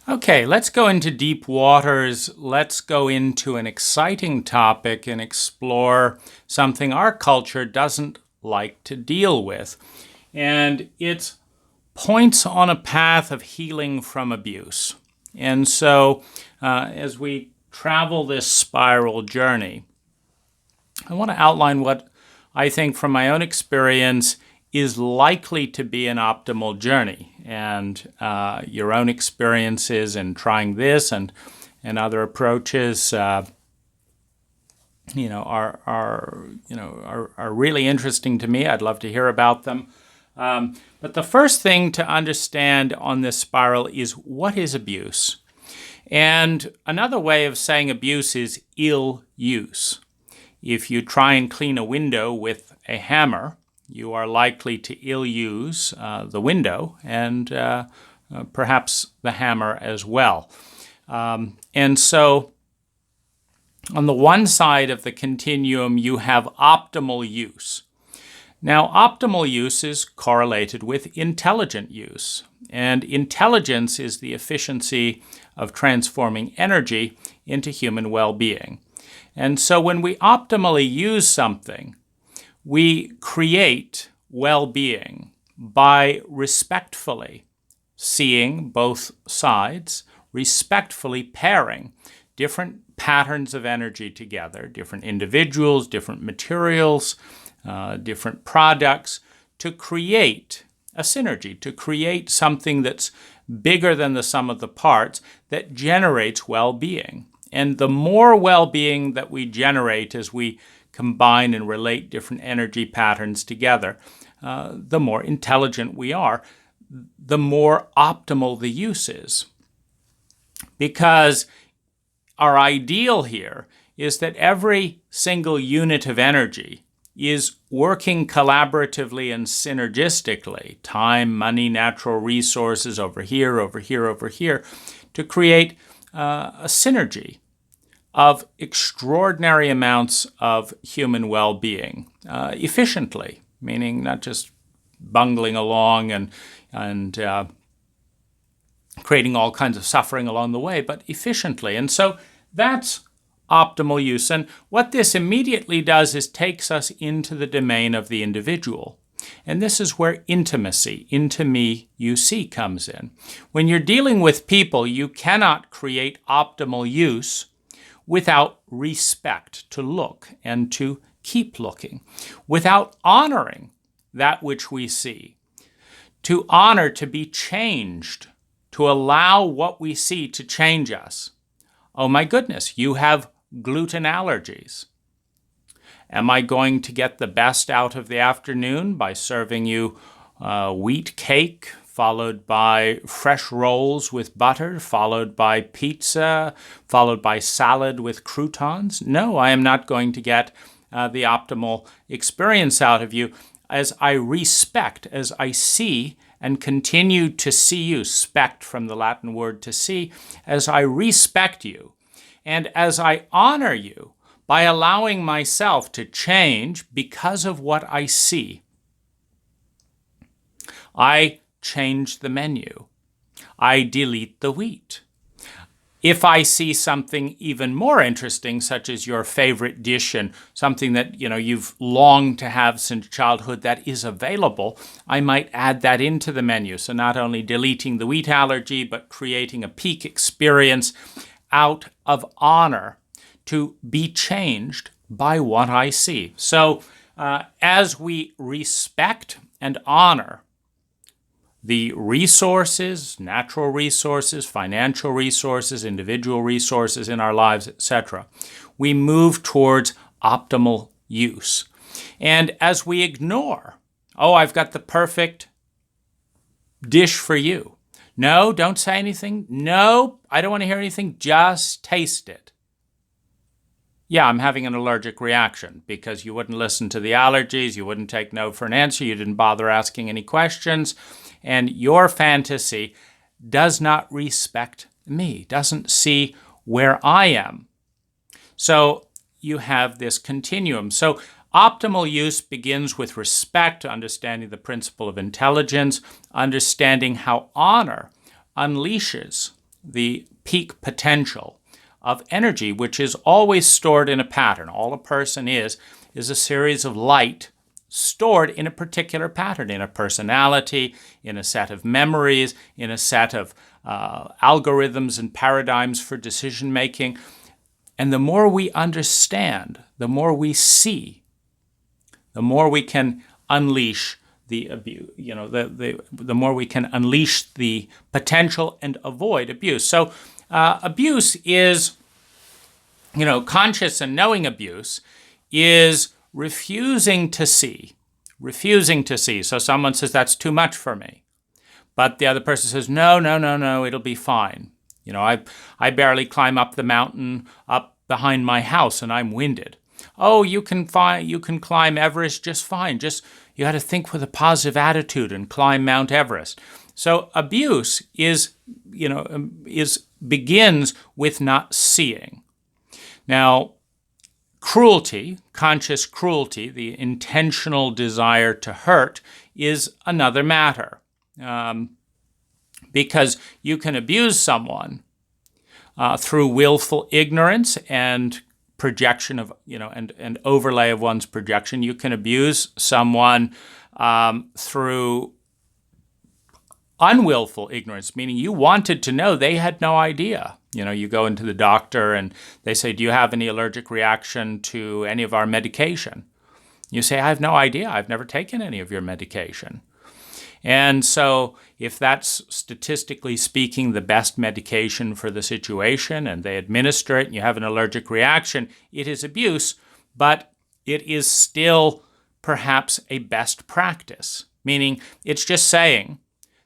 Okay, let's go into deep waters. Let's go into an exciting topic and explore something our culture doesn't like to deal with. And it's points on a path of healing from abuse. And so, as we travel this spiral journey, I want to outline what I think from my own experience is likely to be an optimal journey, and your own experiences in trying this and other approaches, are really interesting to me. I'd love to hear about them. But the first thing to understand on this spiral is, what is abuse? And another way of saying abuse is ill use. If you try and clean a window with a hammer, you are likely to ill use the window and perhaps the hammer as well. And so on the one side of the continuum, you have optimal use. Now, optimal use is correlated with intelligent use, and intelligence is the efficiency of transforming energy into human well-being. And so when we optimally use something, we create well-being by respectfully seeing both sides, respectfully pairing different patterns of energy together, different individuals, different materials, different products, to create a synergy, to create something that's bigger than the sum of the parts that generates well-being. And the more well-being that we generate as we combine and relate different energy patterns together, the more intelligent we are, the more optimal the use is. Because our ideal here is that every single unit of energy is working collaboratively and synergistically, time, money, natural resources, over here, over here, over here, to create a synergy of extraordinary amounts of human well-being, efficiently, meaning not just bungling along and creating all kinds of suffering along the way, but efficiently. And so that's optimal use. And what this immediately does is takes us into the domain of the individual. And this is where intimacy, into me, you see, comes in. When you're dealing with people, you cannot create optimal use without respect to look and to keep looking, without honoring that which we see, to honor, to be changed, to allow what we see to change us. Oh my goodness, you have gluten allergies. Am I going to get the best out of the afternoon by serving you wheat cake, followed by fresh rolls with butter, followed by pizza, followed by salad with croutons? No, I am not going to get the optimal experience out of you as I respect, as I see and continue to see you, spect from the Latin word to see, as I respect you and as I honor you by allowing myself to change because of what I see. I change the menu. I delete the wheat. If I see something even more interesting, such as your favorite dish and something that you've longed to have since childhood that is available, I might add that into the menu. So not only deleting the wheat allergy, but creating a peak experience out of honor to be changed by what I see. So as we respect and honor the resources, natural resources, financial resources, individual resources in our lives, etc., we move towards optimal use. And as we ignore, oh, I've got the perfect dish for you. No, don't say anything. No, I don't want to hear anything. Just taste it. Yeah, I'm having an allergic reaction because you wouldn't listen to the allergies, you wouldn't take no for an answer, you didn't bother asking any questions, and your fantasy does not respect me, doesn't see where I am. So you have this continuum. So optimal use begins with respect, understanding the principle of intelligence, understanding how honor unleashes the peak potential of energy, which is always stored in a pattern. All a person is a series of light stored in a particular pattern, in a personality, in a set of memories, in a set of algorithms and paradigms for decision making. And the more we understand, the more we see, the more we can unleash the abuse, the more we can unleash the potential and avoid abuse. So abuse is, conscious and knowing abuse is refusing to see. So someone says, that's too much for me. But the other person says, no, it'll be fine. I barely climb up the mountain up behind my house and I'm winded. Oh, you can climb Everest just fine. You got to think with a positive attitude and climb Mount Everest. So abuse begins with not seeing. Now, cruelty, conscious cruelty, the intentional desire to hurt, is another matter. Because you can abuse someone through willful ignorance and projection of, and overlay of one's projection. You can abuse someone through unwillful ignorance, meaning you wanted to know, they had no idea. You go into the doctor and they say, do you have any allergic reaction to any of our medication? You say, I have no idea. I've never taken any of your medication. And so if that's statistically speaking the best medication for the situation and they administer it and you have an allergic reaction, it is abuse, but it is still perhaps a best practice, meaning it's just saying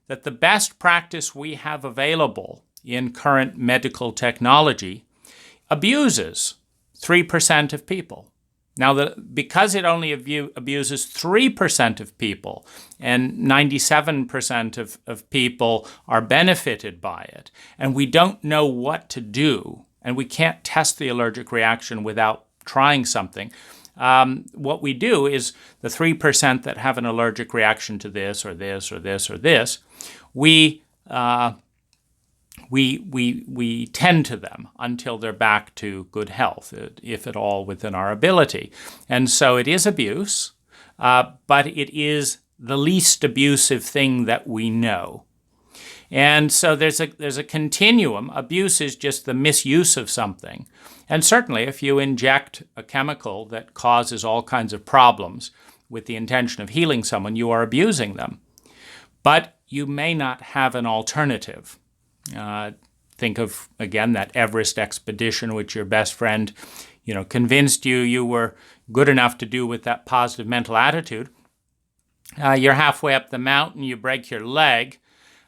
that the best practice we have available in current medical technology abuses 3% of people. Now, because it only abuses 3% of people and 97% of people are benefited by it, and we don't know what to do, and we can't test the allergic reaction without trying something, what we do is the 3% that have an allergic reaction to this or this or this or this, we tend to them until they're back to good health, if at all within our ability. And so it is abuse, but it is the least abusive thing that we know. And so there's a continuum. Abuse is just the misuse of something. And certainly if you inject a chemical that causes all kinds of problems with the intention of healing someone, you are abusing them. But you may not have an alternative. Think of, again, that Everest expedition which your best friend, convinced you were good enough to do with that positive mental attitude. You're halfway up the mountain, you break your leg.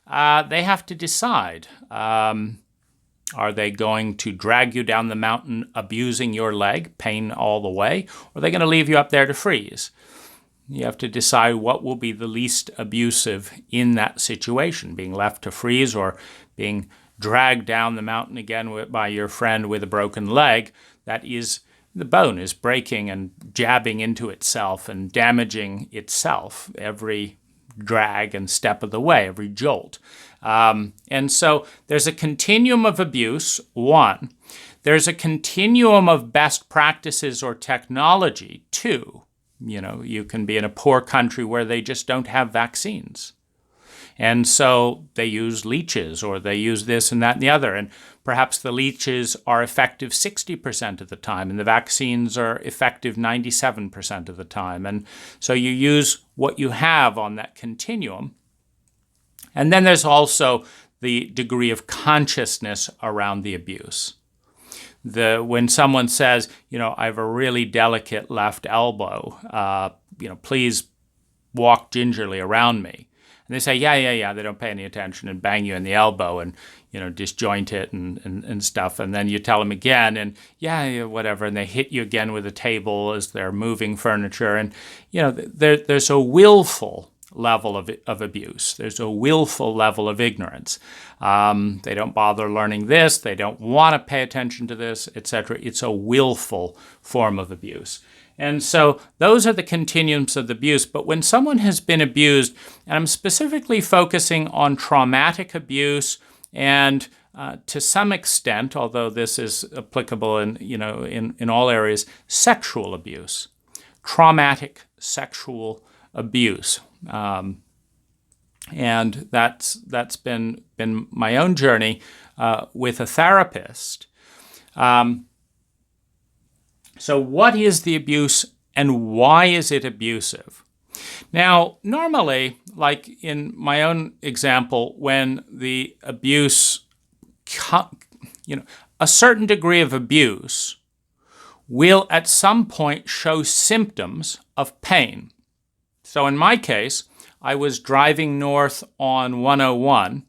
They have to decide, are they going to drag you down the mountain abusing your leg, pain all the way, or are they going to leave you up there to freeze? You have to decide what will be the least abusive in that situation, being left to freeze or being dragged down the mountain again by your friend with a broken leg. That is, the bone is breaking and jabbing into itself and damaging itself every drag and step of the way, every jolt. And so there's a continuum of abuse, one. There's a continuum of best practices or technology, two. You can be in a poor country where they just don't have vaccines. And so they use leeches or they use this and that and the other. And perhaps the leeches are effective 60% of the time and the vaccines are effective 97% of the time. And so you use what you have on that continuum. And then there's also the degree of consciousness around the abuse. When someone says, I have a really delicate left elbow, please walk gingerly around me. And they say, yeah, they don't pay any attention and bang you in the elbow and, disjoint it and stuff. And then you tell them again and yeah, whatever. And they hit you again with a table as they're moving furniture. And, there's a willful level of abuse. There's a willful level of ignorance. They don't bother learning this. They don't want to pay attention to this, etc. It's a willful form of abuse. And so those are the continuums of the abuse. But when someone has been abused, and I'm specifically focusing on traumatic abuse and to some extent, although this is applicable in all areas, sexual abuse, traumatic sexual abuse. And that's been my own journey with a therapist. So what is the abuse and why is it abusive? Now, normally, like in my own example, when the abuse, a certain degree of abuse will at some point show symptoms of pain. So in my case, I was driving north on 101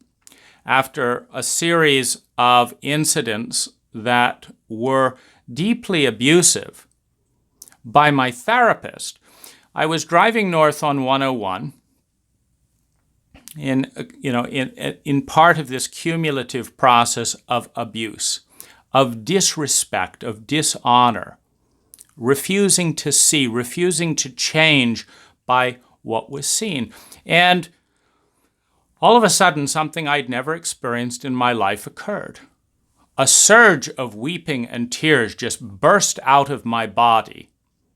after a series of incidents that were deeply abusive by my therapist. I was driving north on 101 in part of this cumulative process of abuse, of disrespect, of dishonor, refusing to see, refusing to change by what was seen. And all of a sudden, something I'd never experienced in my life occurred. A surge of weeping and tears just burst out of my body.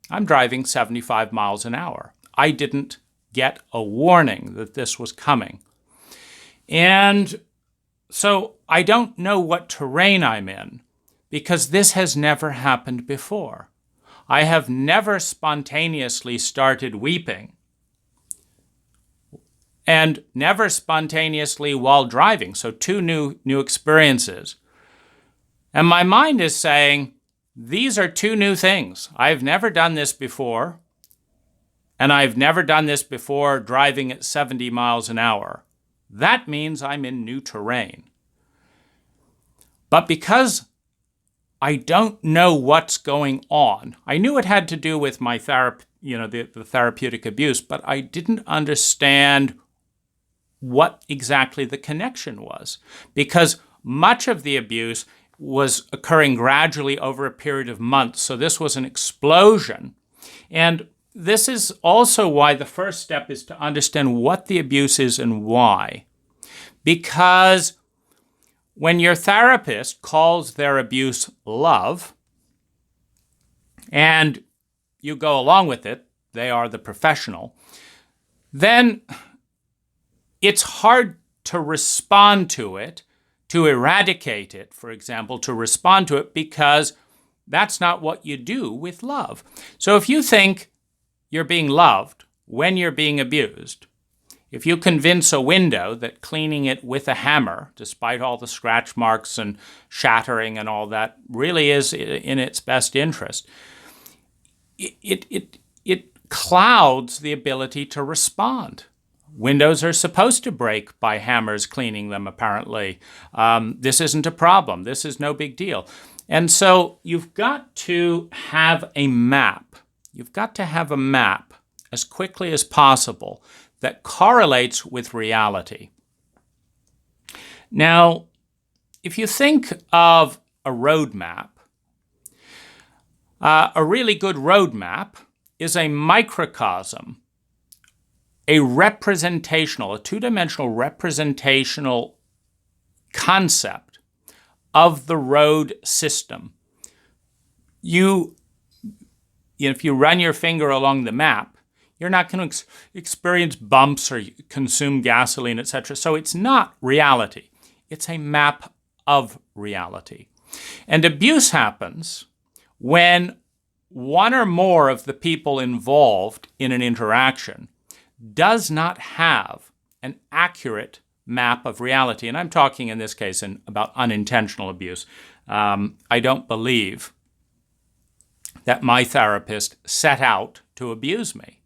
I'm driving 75 miles an hour. I didn't get a warning that this was coming. And so I don't know what terrain I'm in because this has never happened before. I have never spontaneously started weeping and never spontaneously while driving. So two new experiences. And my mind is saying, these are two new things. I've never done this before, and I've never done this before driving at 70 miles an hour. That means I'm in new terrain. But because I don't know what's going on, I knew it had to do with my the therapeutic abuse, but I didn't understand what exactly the connection was, because much of the abuse was occurring gradually over a period of months. So this was an explosion. And this is also why the first step is to understand what the abuse is and why. Because when your therapist calls their abuse love, and you go along with it, they are the professional, then it's hard to respond to it, to eradicate it, for example, to respond to it, because that's not what you do with love. So if you think you're being loved when you're being abused, if you convince a window that cleaning it with a hammer, despite all the scratch marks and shattering and all that, really is in its best interest, it clouds the ability to respond. Windows are supposed to break by hammers cleaning them, apparently. This isn't a problem. This is no big deal. And so you've got to have a map. You've got to have a map as quickly as possible that correlates with reality. Now, if you think of a road map, a really good road map is a microcosm, a two-dimensional representational concept of the road system. If you run your finger along the map, you're not going to experience bumps or consume gasoline, etc. So it's not reality. It's a map of reality. And abuse happens when one or more of the people involved in an interaction does not have an accurate map of reality. And I'm talking in this case about unintentional abuse. I don't believe that my therapist set out to abuse me.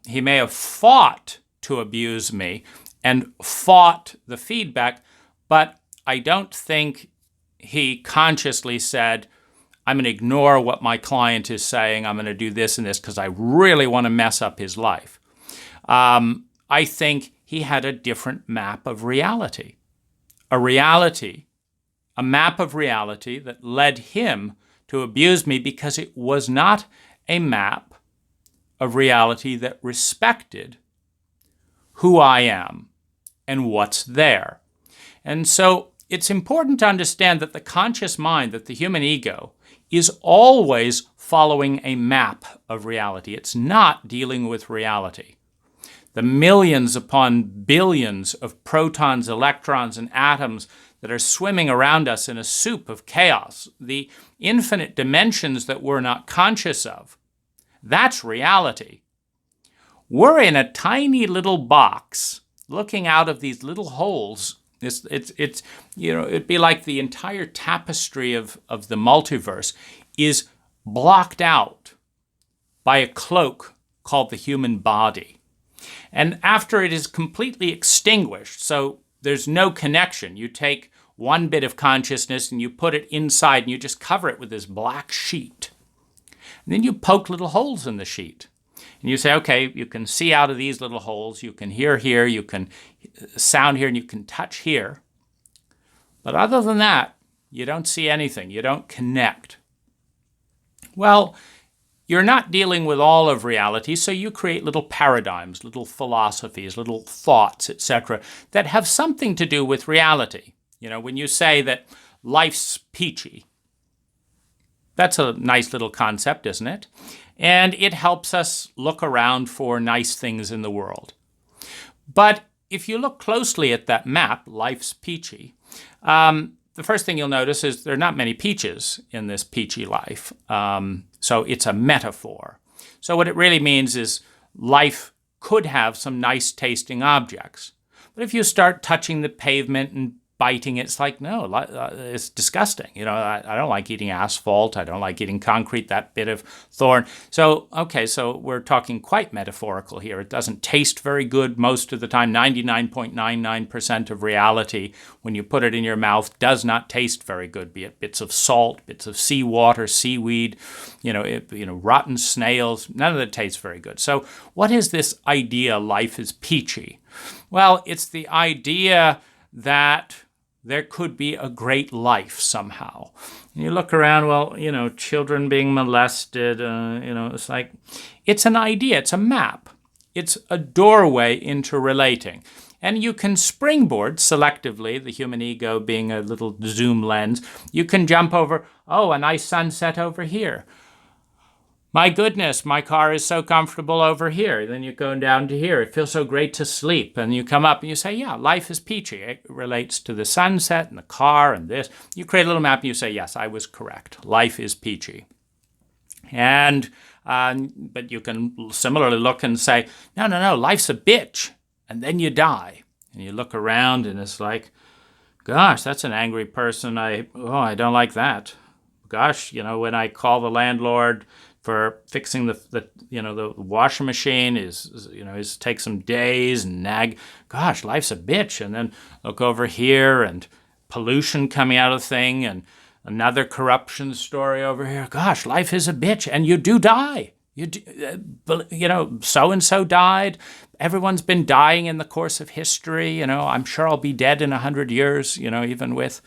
He may have fought to abuse me and fought the feedback, but I don't think he consciously said, I'm going to ignore what my client is saying. I'm going to do this and this because I really want to mess up his life. I think he had a different map of reality. A map of reality that led him to abuse me because it was not a map of reality that respected who I am and what's there. And so it's important to understand that the conscious mind, that the human ego, is always following a map of reality. It's not dealing with reality. The millions upon billions of protons, electrons, and atoms that are swimming around us in a soup of chaos, the infinite dimensions that we're not conscious of, that's reality. We're in a tiny little box looking out of these little holes. It's it'd be like the entire tapestry of the multiverse is blocked out by a cloak called the human body. And after it is completely extinguished, so there's no connection, you take one bit of consciousness and you put it inside and you just cover it with this black sheet. And then you poke little holes in the sheet. And you say, okay, you can see out of these little holes, you can hear here, you can sound here, and you can touch here. But other than that, you don't see anything. You don't connect. Well, you're not dealing with all of reality, so you create little paradigms, little philosophies, little thoughts, etc., that have something to do with reality. When you say that life's peachy, that's a nice little concept, isn't it? And it helps us look around for nice things in the world. But if you look closely at that map, life's peachy, the first thing you'll notice is there are not many peaches in this peachy life. So it's a metaphor. So what it really means is life could have some nice tasting objects. But if you start touching the pavement and biting it, it's like, no, it's disgusting. I don't like eating asphalt. I don't like eating concrete, that bit of thorn. So we're talking quite metaphorical here. It doesn't taste very good most of the time. 99.99% of reality, when you put it in your mouth, does not taste very good, be it bits of salt, bits of seawater, seaweed, rotten snails. None of it tastes very good. So what is this idea, life is peachy? Well, it's the idea that there could be a great life somehow. And you look around, children being molested, it's like, it's an idea, it's a map. It's a doorway into relating. And you can springboard selectively, the human ego being a little zoom lens, you can jump over, a nice sunset over here. My goodness, my car is so comfortable over here. Then you go down to here. It feels so great to sleep. And you come up and you say, yeah, life is peachy. It relates to the sunset and the car and this. You create a little map and you say, yes, I was correct. Life is peachy. And but you can similarly look and say, no, life's a bitch. And then you die. And you look around and it's like, gosh, that's an angry person. I don't like that. Gosh, when I call the landlord for fixing the washing machine is take some days and nag. Gosh, life's a bitch. And then look over here and pollution coming out of the thing and another corruption story over here. Gosh, life is a bitch, and you do die. So and so died. Everyone's been dying in the course of history. I'm sure I'll be dead in 100 years. Even with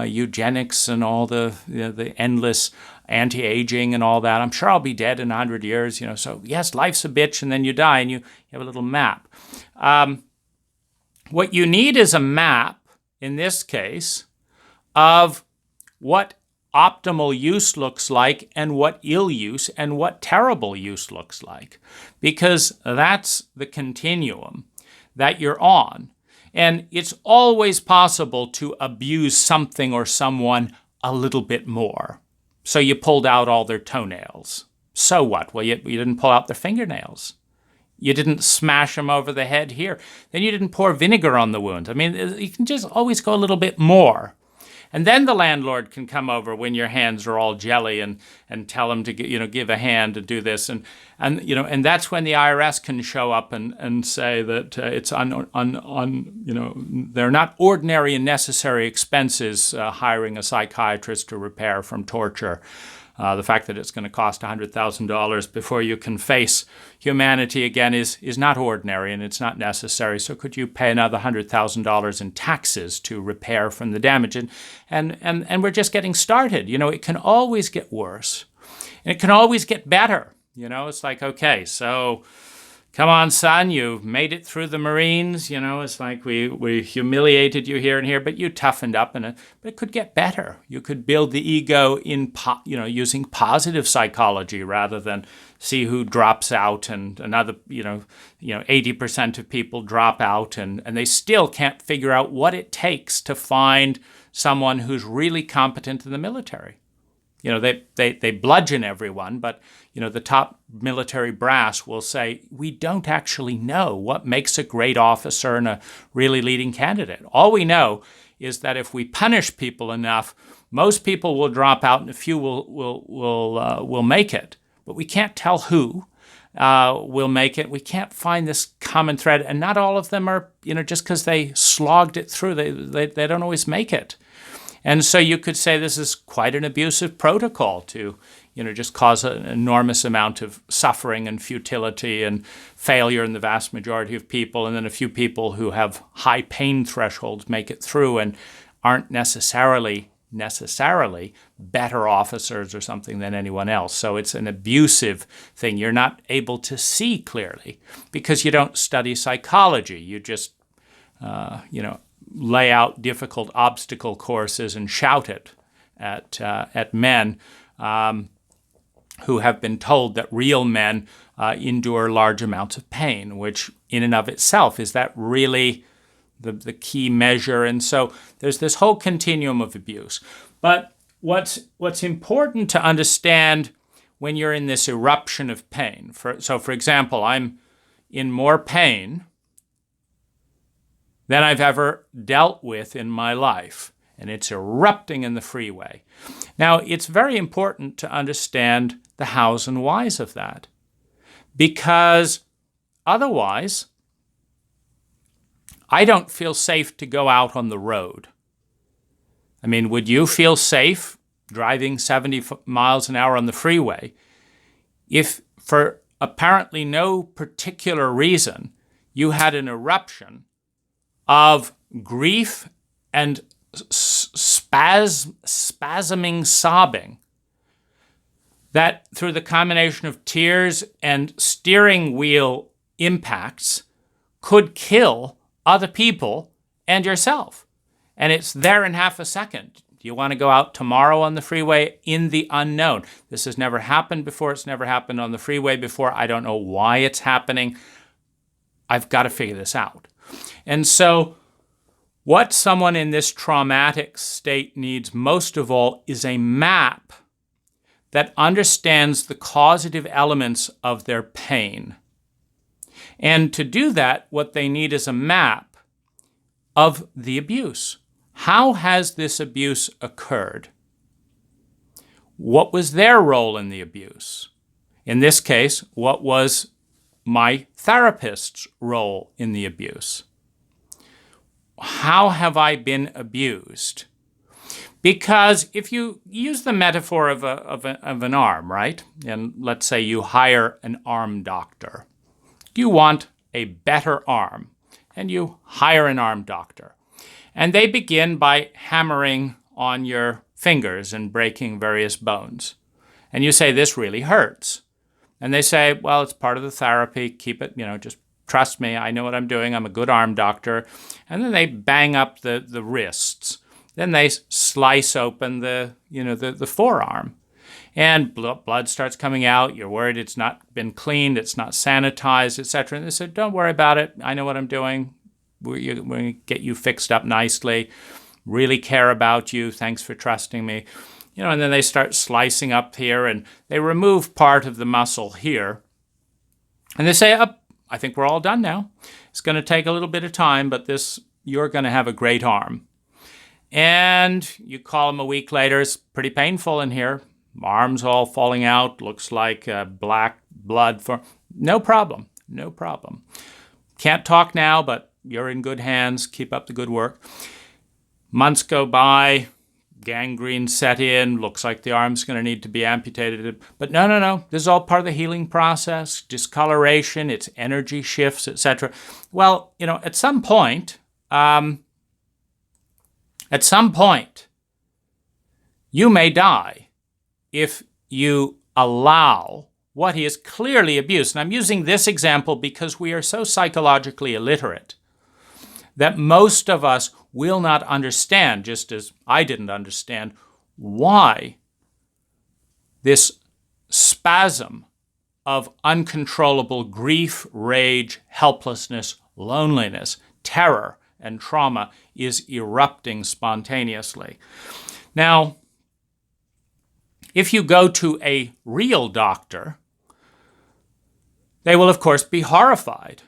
eugenics and all the endless anti-aging and all that. I'm sure I'll be dead in 100 years, So yes, life's a bitch, and then you die, and you have a little map. What you need is a map, in this case, of what optimal use looks like and what ill use and what terrible use looks like, because that's the continuum that you're on. And it's always possible to abuse something or someone a little bit more. So you pulled out all their toenails. So what? Well, you didn't pull out their fingernails. You didn't smash them over the head here. Then you didn't pour vinegar on the wound. You can just always go a little bit more. And then the landlord can come over when your hands are all jelly and tell him to give a hand to do this. And that's when the IRS can show up and say that it's they're not ordinary and necessary expenses hiring a psychiatrist to repair from torture. The fact that it's going to cost $100,000 before you can face humanity again is not ordinary, and it's not necessary. So could you pay another $100,000 in taxes to repair from the damage? And we're just getting started. It can always get worse, and it can always get better. It's like, okay, so come on, son, you made it through the Marines. It's like we humiliated you here and here, but you toughened up, but it could get better. You could build the ego using positive psychology rather than see who drops out, and another, 80% of people drop out, and they still can't figure out what it takes to find someone who's really competent in the military. They bludgeon everyone, but, the top military brass will say, we don't actually know what makes a great officer and a really leading candidate. All we know is that if we punish people enough, most people will drop out and a few will make it. But we can't tell who will make it. We can't find this common thread. And not all of them are, just because they slogged it through, they don't always make it. And so you could say this is quite an abusive protocol to, just cause an enormous amount of suffering and futility and failure in the vast majority of people. And then a few people who have high pain thresholds make it through and aren't necessarily better officers or something than anyone else. So it's an abusive thing. You're not able to see clearly because you don't study psychology. You just, lay out difficult obstacle courses and shout it at men who have been told that real men endure large amounts of pain, which in and of itself, is that really the key measure? And so there's this whole continuum of abuse. But what's important to understand when you're in this eruption of pain, for example, I'm in more pain than I've ever dealt with in my life, and it's erupting in the freeway. Now, it's very important to understand the hows and whys of that, because otherwise, I don't feel safe to go out on the road. I mean, would you feel safe driving 70 miles an hour on the freeway if, for apparently no particular reason, you had an eruption of grief and spasming sobbing that, through the combination of tears and steering wheel impacts, could kill other people and yourself? And it's there in half a second. Do you want to go out tomorrow on the freeway in the unknown? This has never happened before. It's never happened on the freeway before. I don't know why it's happening. I've got to figure this out. And so what someone in this traumatic state needs most of all is a map that understands the causative elements of their pain. And to do that, what they need is a map of the abuse. How has this abuse occurred? What was their role in the abuse? In this case, what was my therapist's role in the abuse? How have I been abused? Because if you use the metaphor of an arm, right? And let's say you hire an arm doctor. You want a better arm, and you hire an arm doctor. And they begin by hammering on your fingers and breaking various bones. And you say, this really hurts. And they say, well, it's part of the therapy. Keep it, just trust me. I know what I'm doing. I'm a good arm doctor. And then they bang up the wrists. Then they slice open the forearm. And blood starts coming out. You're worried it's not been cleaned, it's not sanitized, etc. And they said, don't worry about it. I know what I'm doing. We're going to get you fixed up nicely. Really care about you. Thanks for trusting me. And then they start slicing up here, and they remove part of the muscle here. And they say, I think we're all done now. It's going to take a little bit of time, but you're going to have a great arm. And you call them a week later. It's pretty painful in here. Arms all falling out. Looks like black blood. No problem. No problem. Can't talk now, but you're in good hands. Keep up the good work. Months go by. Gangrene set in. Looks like the arm's going to need to be amputated. But no. This is all part of the healing process. Discoloration, its energy shifts, etc. Well, at some point, you may die if you allow what is clearly abuse. And I'm using this example because we are so psychologically illiterate that most of us will not understand, just as I didn't understand, why this spasm of uncontrollable grief, rage, helplessness, loneliness, terror, and trauma is erupting spontaneously. Now, if you go to a real doctor, they will, of course, be horrified.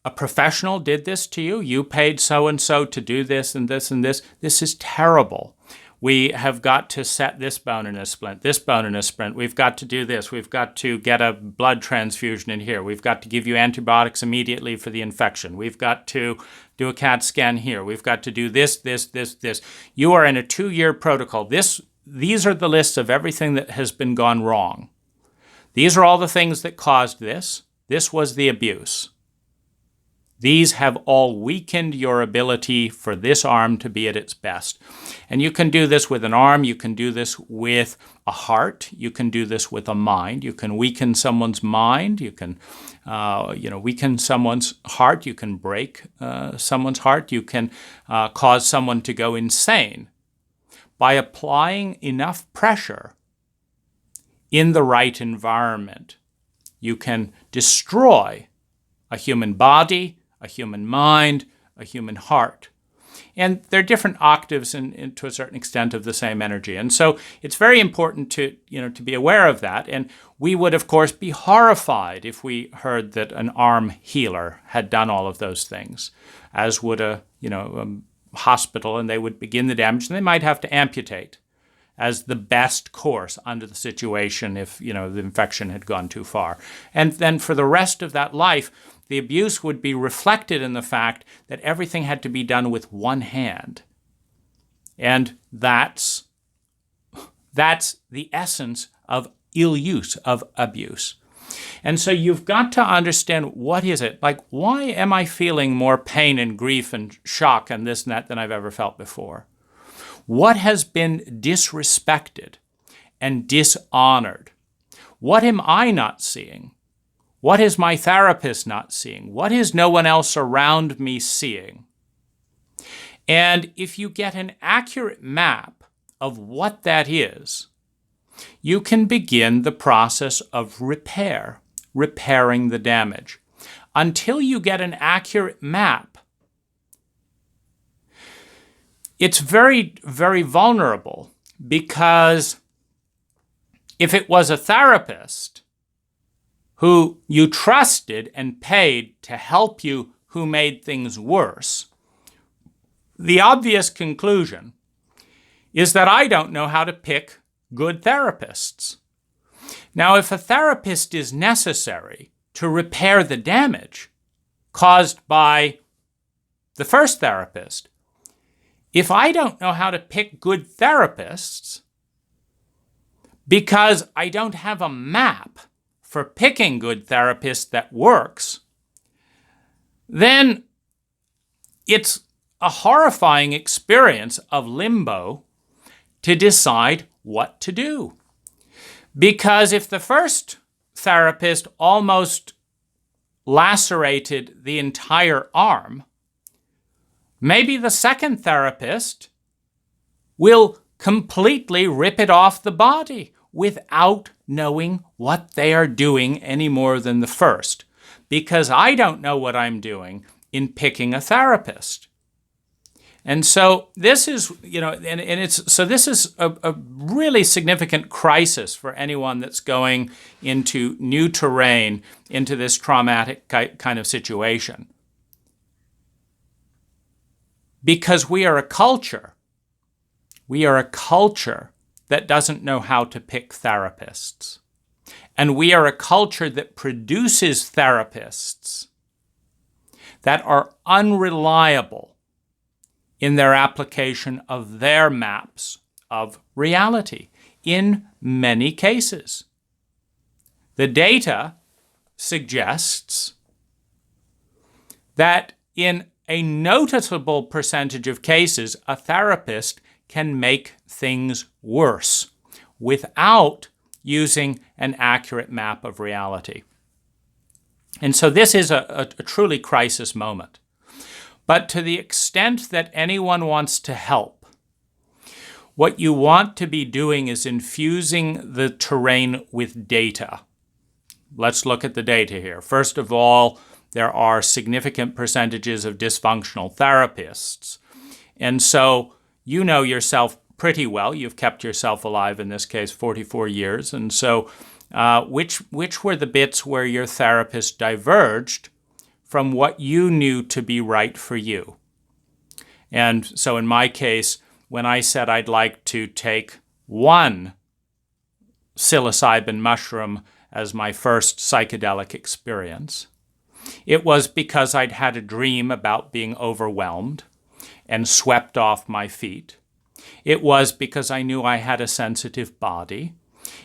A professional did this to you. You paid so-and-so to do this and this and this. This is terrible. We have got to set this bone in a splint, this bone in a splint. We've got to do this. We've got to get a blood transfusion in here. We've got to give you antibiotics immediately for the infection. We've got to do a CAT scan here. We've got to do this, this, this, this. You are in a 2-year protocol. These are the lists of everything that has been gone wrong. These are all the things that caused this. This was the abuse. These have all weakened your ability for this arm to be at its best. And you can do this with an arm. You can do this with a heart. You can do this with a mind. You can weaken someone's mind. You can weaken someone's heart. You can break someone's heart. You can cause someone to go insane by applying enough pressure in the right environment. You can destroy a human body, a human mind, a human heart. And they're different octaves and to a certain extent of the same energy. And so it's very important to be aware of that. And we would, of course, be horrified if we heard that an arm healer had done all of those things, as would a hospital, and they would begin the damage, and they might have to amputate as the best course under the situation if the infection had gone too far. And then for the rest of that life, the abuse would be reflected in the fact that everything had to be done with one hand. And that's the essence of ill use, of abuse. And so you've got to understand, what is it? Like, why am I feeling more pain and grief and shock and this and that than I've ever felt before? What has been disrespected and dishonored? What am I not seeing? What is my therapist not seeing? What is no one else around me seeing? And if you get an accurate map of what that is, you can begin the process of repairing the damage. Until you get an accurate map, it's very, very vulnerable, because if it was a therapist who you trusted and paid to help you who made things worse, the obvious conclusion is that I don't know how to pick good therapists. Now, if a therapist is necessary to repair the damage caused by the first therapist, if I don't know how to pick good therapists because I don't have a map for picking good therapists that works, then it's a horrifying experience of limbo to decide what to do. Because if the first therapist almost lacerated the entire arm, maybe the second therapist will completely rip it off the body without knowing what they are doing any more than the first, because I don't know what I'm doing in picking a therapist. And so this is, this is a really significant crisis for anyone that's going into new terrain, into this traumatic kind of situation. Because we are a culture that doesn't know how to pick therapists. And we are a culture that produces therapists that are unreliable in their application of their maps of reality in many cases. The data suggests that in a noticeable percentage of cases, a therapist can make things worse without using an accurate map of reality. And so this is a truly crisis moment. But to the extent that anyone wants to help, what you want to be doing is infusing the terrain with data. Let's look at the data here. First of all, there are significant percentages of dysfunctional therapists. And so you know yourself pretty well. You've kept yourself alive, in this case, 44 years. And so which were the bits where your therapist diverged from what you knew to be right for you? And so in my case, when I said I'd like to take one psilocybin mushroom as my first psychedelic experience, it was because I'd had a dream about being overwhelmed and swept off my feet. It was because I knew I had a sensitive body.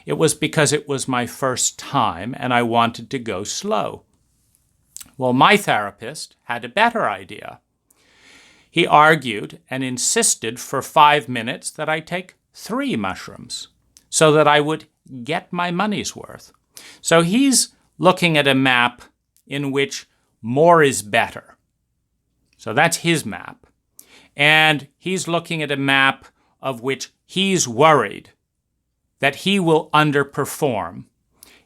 It was because it was my first time and I wanted to go slow. Well, my therapist had a better idea. He argued and insisted for 5 minutes that I take 3 mushrooms so that I would get my money's worth. So he's looking at a map in which more is better. So that's his map. And he's looking at a map of which he's worried that he will underperform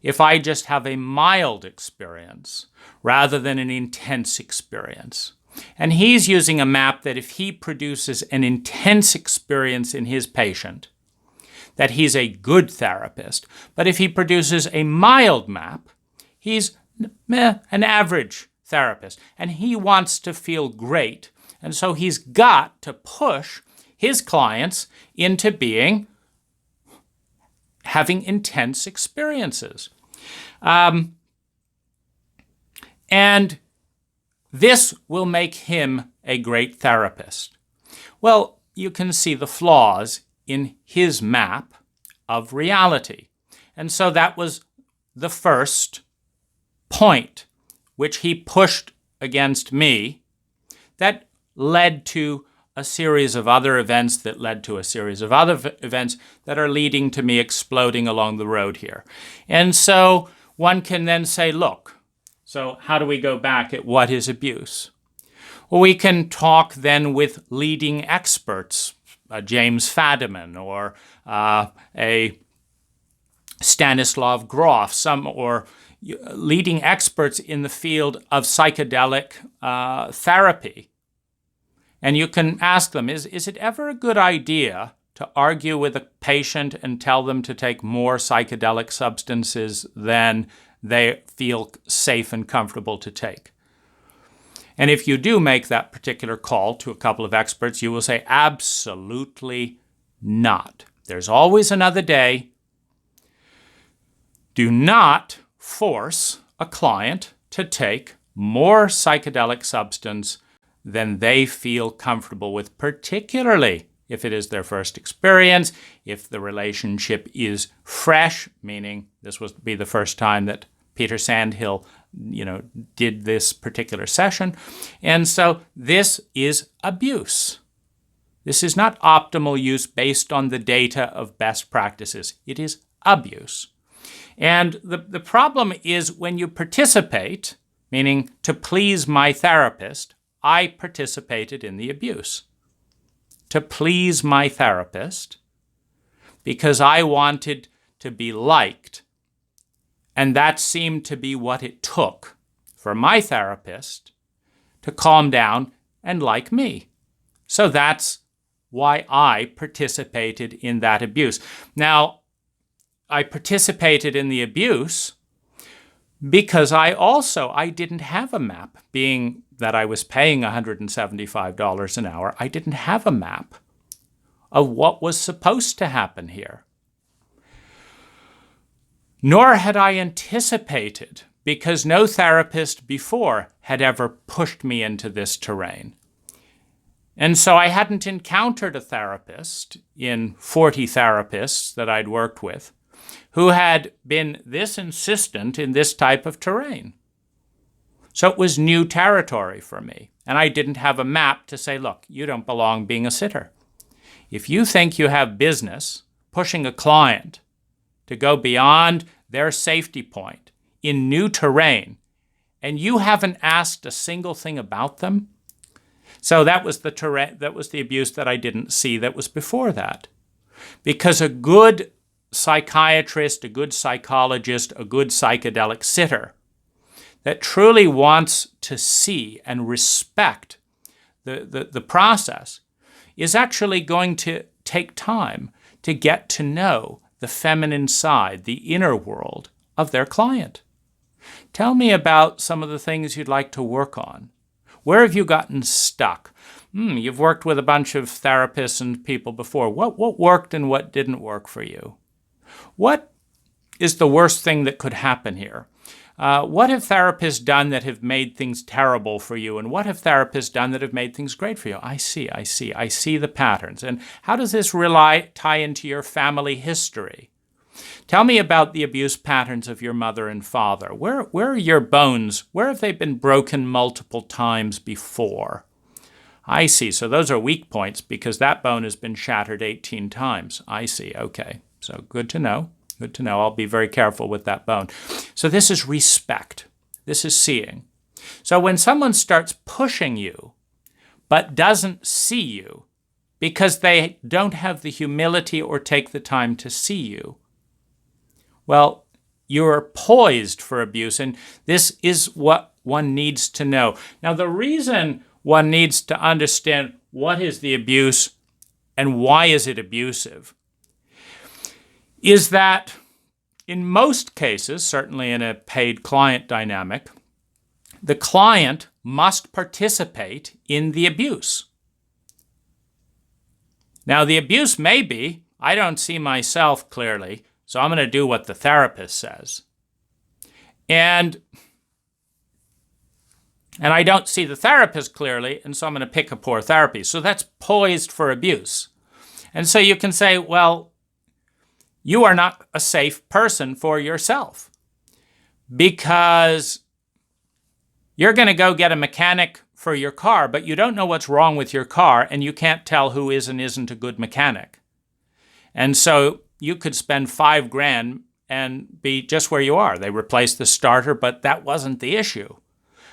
if I just have a mild experience rather than an intense experience. And he's using a map that if he produces an intense experience in his patient, that he's a good therapist. But if he produces a mild map, he's an average therapist. And he wants to feel great. And so he's got to push his clients into having intense experiences. And this will make him a great therapist. Well, you can see the flaws in his map of reality. And so that was the first point which he pushed against me that led to a series of other events that led to a series of other events that are leading to me exploding along the road here. And so one can then say, look, so how do we go back at what is abuse? Well, we can talk then with leading experts, James Fadiman or a Stanislav Grof, or leading experts in the field of psychedelic therapy. And you can ask them, is it ever a good idea to argue with a patient and tell them to take more psychedelic substances than they feel safe and comfortable to take? And if you do make that particular call to a couple of experts, you will say, absolutely not. There's always another day. Do not force a client to take more psychedelic substance than they feel comfortable with, particularly if it is their first experience, if the relationship is fresh, meaning this would be the first time that Peter Sandhill, did this particular session. And so this is abuse. This is not optimal use based on the data of best practices. It is abuse. And the problem is when you participate, meaning to please my therapist, I participated in the abuse. To please my therapist because I wanted to be liked. And that seemed to be what it took for my therapist to calm down and like me. So that's why I participated in that abuse. Now, I participated in the abuse because I didn't have a map. Being that I was paying $175 an hour, I didn't have a map of what was supposed to happen here. Nor had I anticipated, because no therapist before had ever pushed me into this terrain. And so I hadn't encountered a therapist in 40 therapists that I'd worked with who had been this insistent in this type of terrain. So it was new territory for me. And I didn't have a map to say, look, you don't belong being a sitter. If you think you have business pushing a client to go beyond their safety point in new terrain, and you haven't asked a single thing about them? So that was the abuse that I didn't see that was before that. Because a good psychiatrist, a good psychologist, a good psychedelic sitter that truly wants to see and respect the process is actually going to take time to get to know the feminine side, the inner world of their client. Tell me about some of the things you'd like to work on. Where have you gotten stuck? You've worked with a bunch of therapists and people before. What worked and what didn't work for you? What is the worst thing that could happen here? What have therapists done that have made things terrible for you? And what have therapists done that have made things great for you? I see the patterns. And how does this tie into your family history? Tell me about the abuse patterns of your mother and father. Where are your bones? Where have they been broken multiple times before? I see. So those are weak points because that bone has been shattered 18 times. I see. Okay. So good to know. Good to know. I'll be very careful with that bone. So this is respect. This is seeing. So when someone starts pushing you but doesn't see you because they don't have the humility or take the time to see you, well, you're poised for abuse, and this is what one needs to know. Now, the reason one needs to understand what is the abuse and why is it abusive is that in most cases, certainly in a paid client dynamic, the client must participate in the abuse. Now, the abuse may be, I don't see myself clearly, so I'm going to do what the therapist says. And I don't see the therapist clearly, and so I'm going to pick a poor therapy. So that's poised for abuse. And so you can say, well, you are not a safe person for yourself because you're going to go get a mechanic for your car, but you don't know what's wrong with your car, and you can't tell who is and isn't a good mechanic. And so you could spend $5,000 and be just where you are. They replaced the starter, but that wasn't the issue.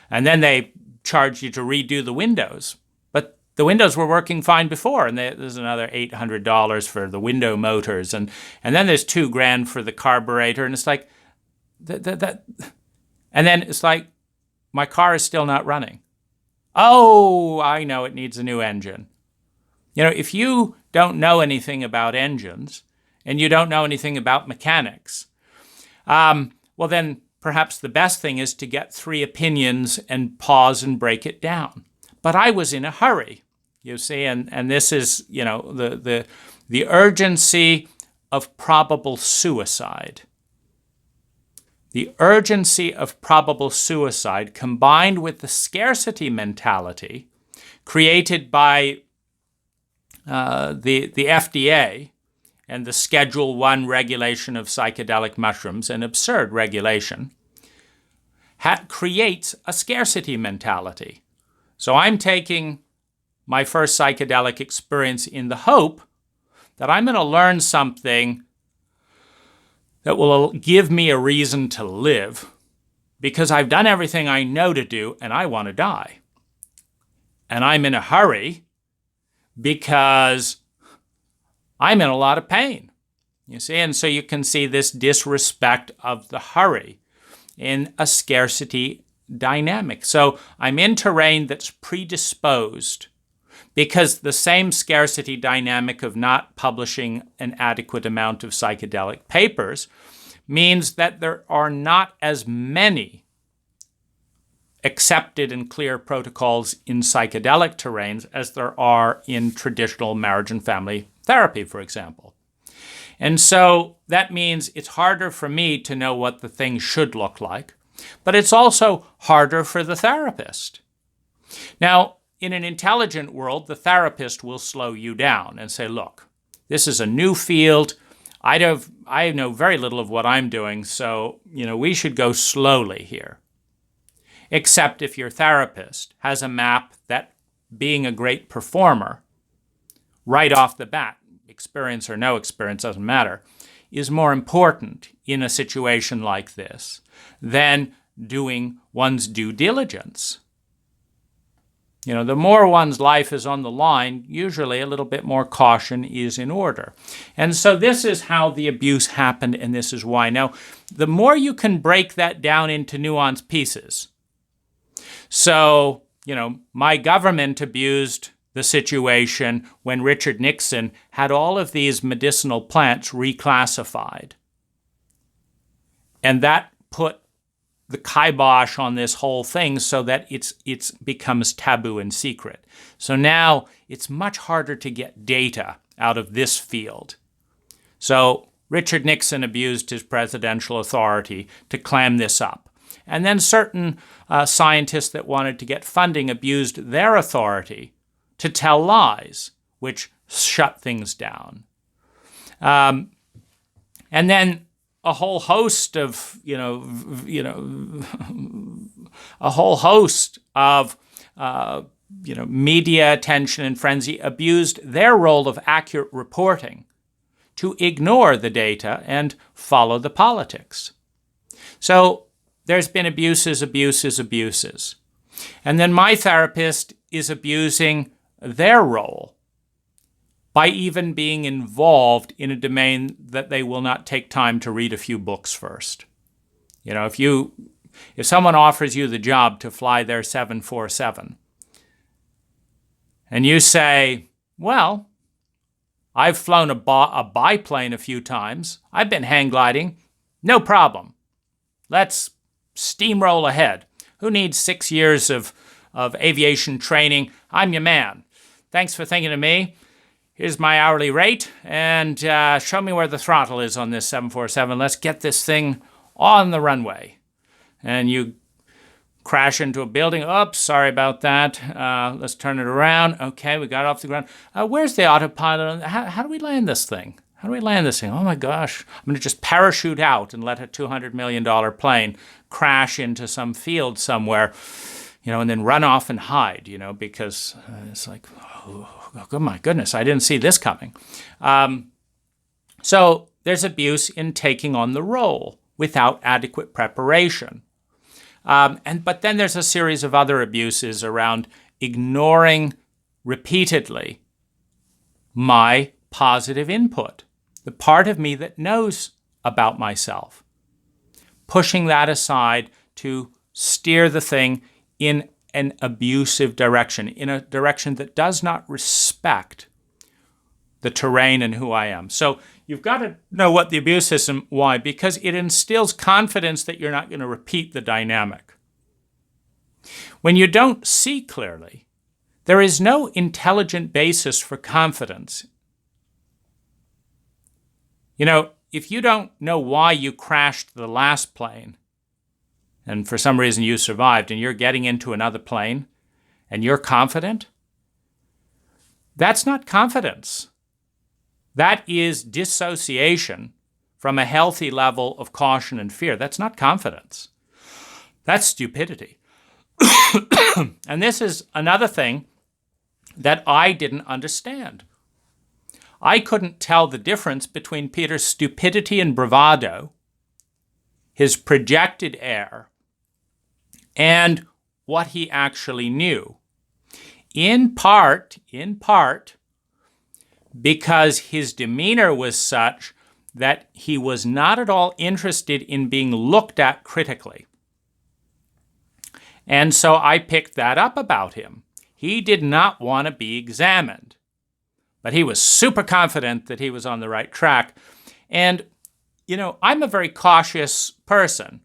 And then they charge you to redo the windows. But the windows were working fine before, and there's another $800 for the window motors. And then there's $2,000 for the carburetor. And it's like, and then it's like, my car is still not running. Oh, I know it needs a new engine. You know, if you don't know anything about engines, and you don't know anything about mechanics, well then perhaps the best thing is to get 3 opinions and pause and break it down. But I was in a hurry, you see, and this is, you know, the urgency of probable suicide. The urgency of probable suicide combined with the scarcity mentality created by the FDA and the Schedule I regulation of psychedelic mushrooms, an absurd regulation, creates a scarcity mentality. So I'm taking my first psychedelic experience in the hope that I'm going to learn something that will give me a reason to live because I've done everything I know to do and I want to die. And I'm in a hurry because I'm in a lot of pain, you see? And so you can see this disrespect of the hurry in a scarcity dynamic. So I'm in terrain that's predisposed because the same scarcity dynamic of not publishing an adequate amount of psychedelic papers means that there are not as many accepted and clear protocols in psychedelic terrains as there are in traditional marriage and family therapy, for example. And so that means it's harder for me to know what the thing should look like, but it's also harder for the therapist. Now, in an intelligent world, the therapist will slow you down and say, look, this is a new field. I know very little of what I'm doing, so, we should go slowly here. Except if your therapist has a map that being a great performer right off the bat, experience or no experience doesn't matter, is more important in a situation like this than doing one's due diligence. The more one's life is on the line, usually a little bit more caution is in order. And so this is how the abuse happened, and this is why. Now, the more you can break that down into nuanced pieces. So, my government abused the situation when Richard Nixon had all of these medicinal plants reclassified. And that put the kibosh on this whole thing so that it becomes taboo and secret. So now it's much harder to get data out of this field. So Richard Nixon abused his presidential authority to clam this up. And then certain scientists that wanted to get funding abused their authority to tell lies, which shut things down. And then a whole host of, media attention and frenzy abused their role of accurate reporting to ignore the data and follow the politics. So there's been abuses. And then my therapist is abusing their role by even being involved in a domain that they will not take time to read a few books first. If someone offers you the job to fly their 747, and you say, well, I've flown a biplane a few times, I've been hang gliding, no problem. Let's steamroll ahead. Who needs 6 years of aviation training? I'm your man. Thanks for thinking of me. Here's my hourly rate, and show me where the throttle is on this 747. Let's get this thing on the runway. And you crash into a building. Oops, sorry about that. Let's turn it around. Okay, we got off the ground. Where's the autopilot? How do we land this thing? Oh my gosh, I'm going to just parachute out and let a $200 million plane crash into some field somewhere, and then run off and hide, because it's like, oh my goodness, I didn't see this coming. So there's abuse in taking on the role without adequate preparation. But then there's a series of other abuses around ignoring repeatedly my positive input, the part of me that knows about myself, pushing that aside to steer the thing in an abusive direction, in a direction that does not respect the terrain and who I am. So you've got to know what the abuse is and why, because it instills confidence that you're not going to repeat the dynamic. When you don't see clearly, there is no intelligent basis for confidence. If you don't know why you crashed the last plane, and for some reason you survived, and you're getting into another plane, and you're confident, that's not confidence. That is dissociation from a healthy level of caution and fear. That's not confidence. That's stupidity. And this is another thing that I didn't understand. I couldn't tell the difference between Peter's stupidity and bravado, his projected air, and what he actually knew. In part, because his demeanor was such that he was not at all interested in being looked at critically. And so I picked that up about him. He did not want to be examined, but he was super confident that he was on the right track. And, I'm a very cautious person,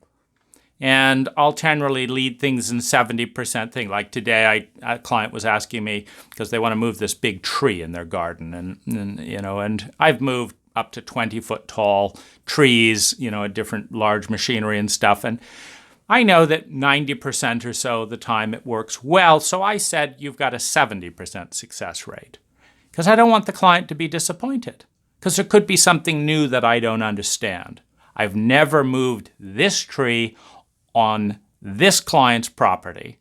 and I'll generally lead things in 70% thing. Like today, a client was asking me, because they want to move this big tree in their garden, and I've moved up to 20-foot tall trees, different large machinery and stuff, and I know that 90% or so of the time it works well, so I said you've got a 70% success rate, because I don't want the client to be disappointed, because there could be something new that I don't understand. I've never moved this tree on this client's property.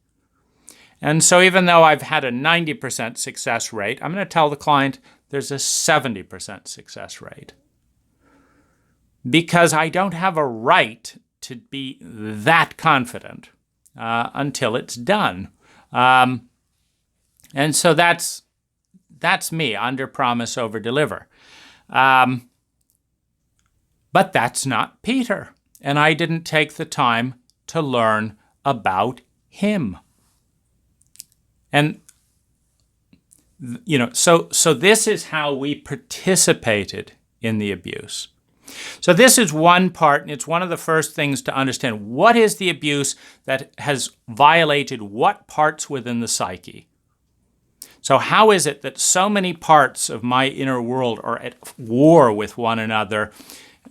And so even though I've had a 90% success rate, I'm going to tell the client there's a 70% success rate. because I don't have a right to be that confident until it's done. And so that's me, under promise, over deliver. But that's not Peter. And I didn't take the time to learn about him. And, so this is how we participated in the abuse. So this is one part, and it's one of the first things to understand. What is the abuse that has violated what parts within the psyche? So how is it that so many parts of my inner world are at war with one another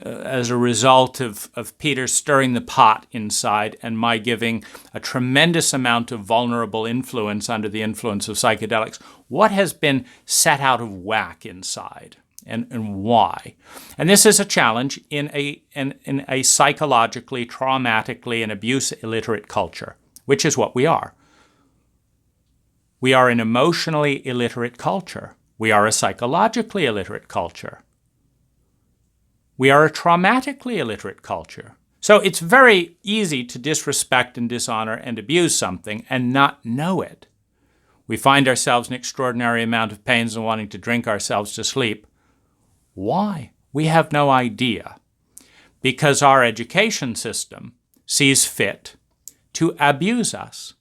as a result of Peter stirring the pot inside and my giving a tremendous amount of vulnerable influence under the influence of psychedelics? What has been set out of whack inside, and why? And this is a challenge in a psychologically, traumatically, and abuse-illiterate culture, which is what we are. We are an emotionally illiterate culture. We are a psychologically illiterate culture. We are a traumatically illiterate culture. So it's very easy to disrespect and dishonor and abuse something and not know it. We find ourselves in extraordinary amount of pains and wanting to drink ourselves to sleep. Why? We have no idea. Because our education system sees fit to abuse us.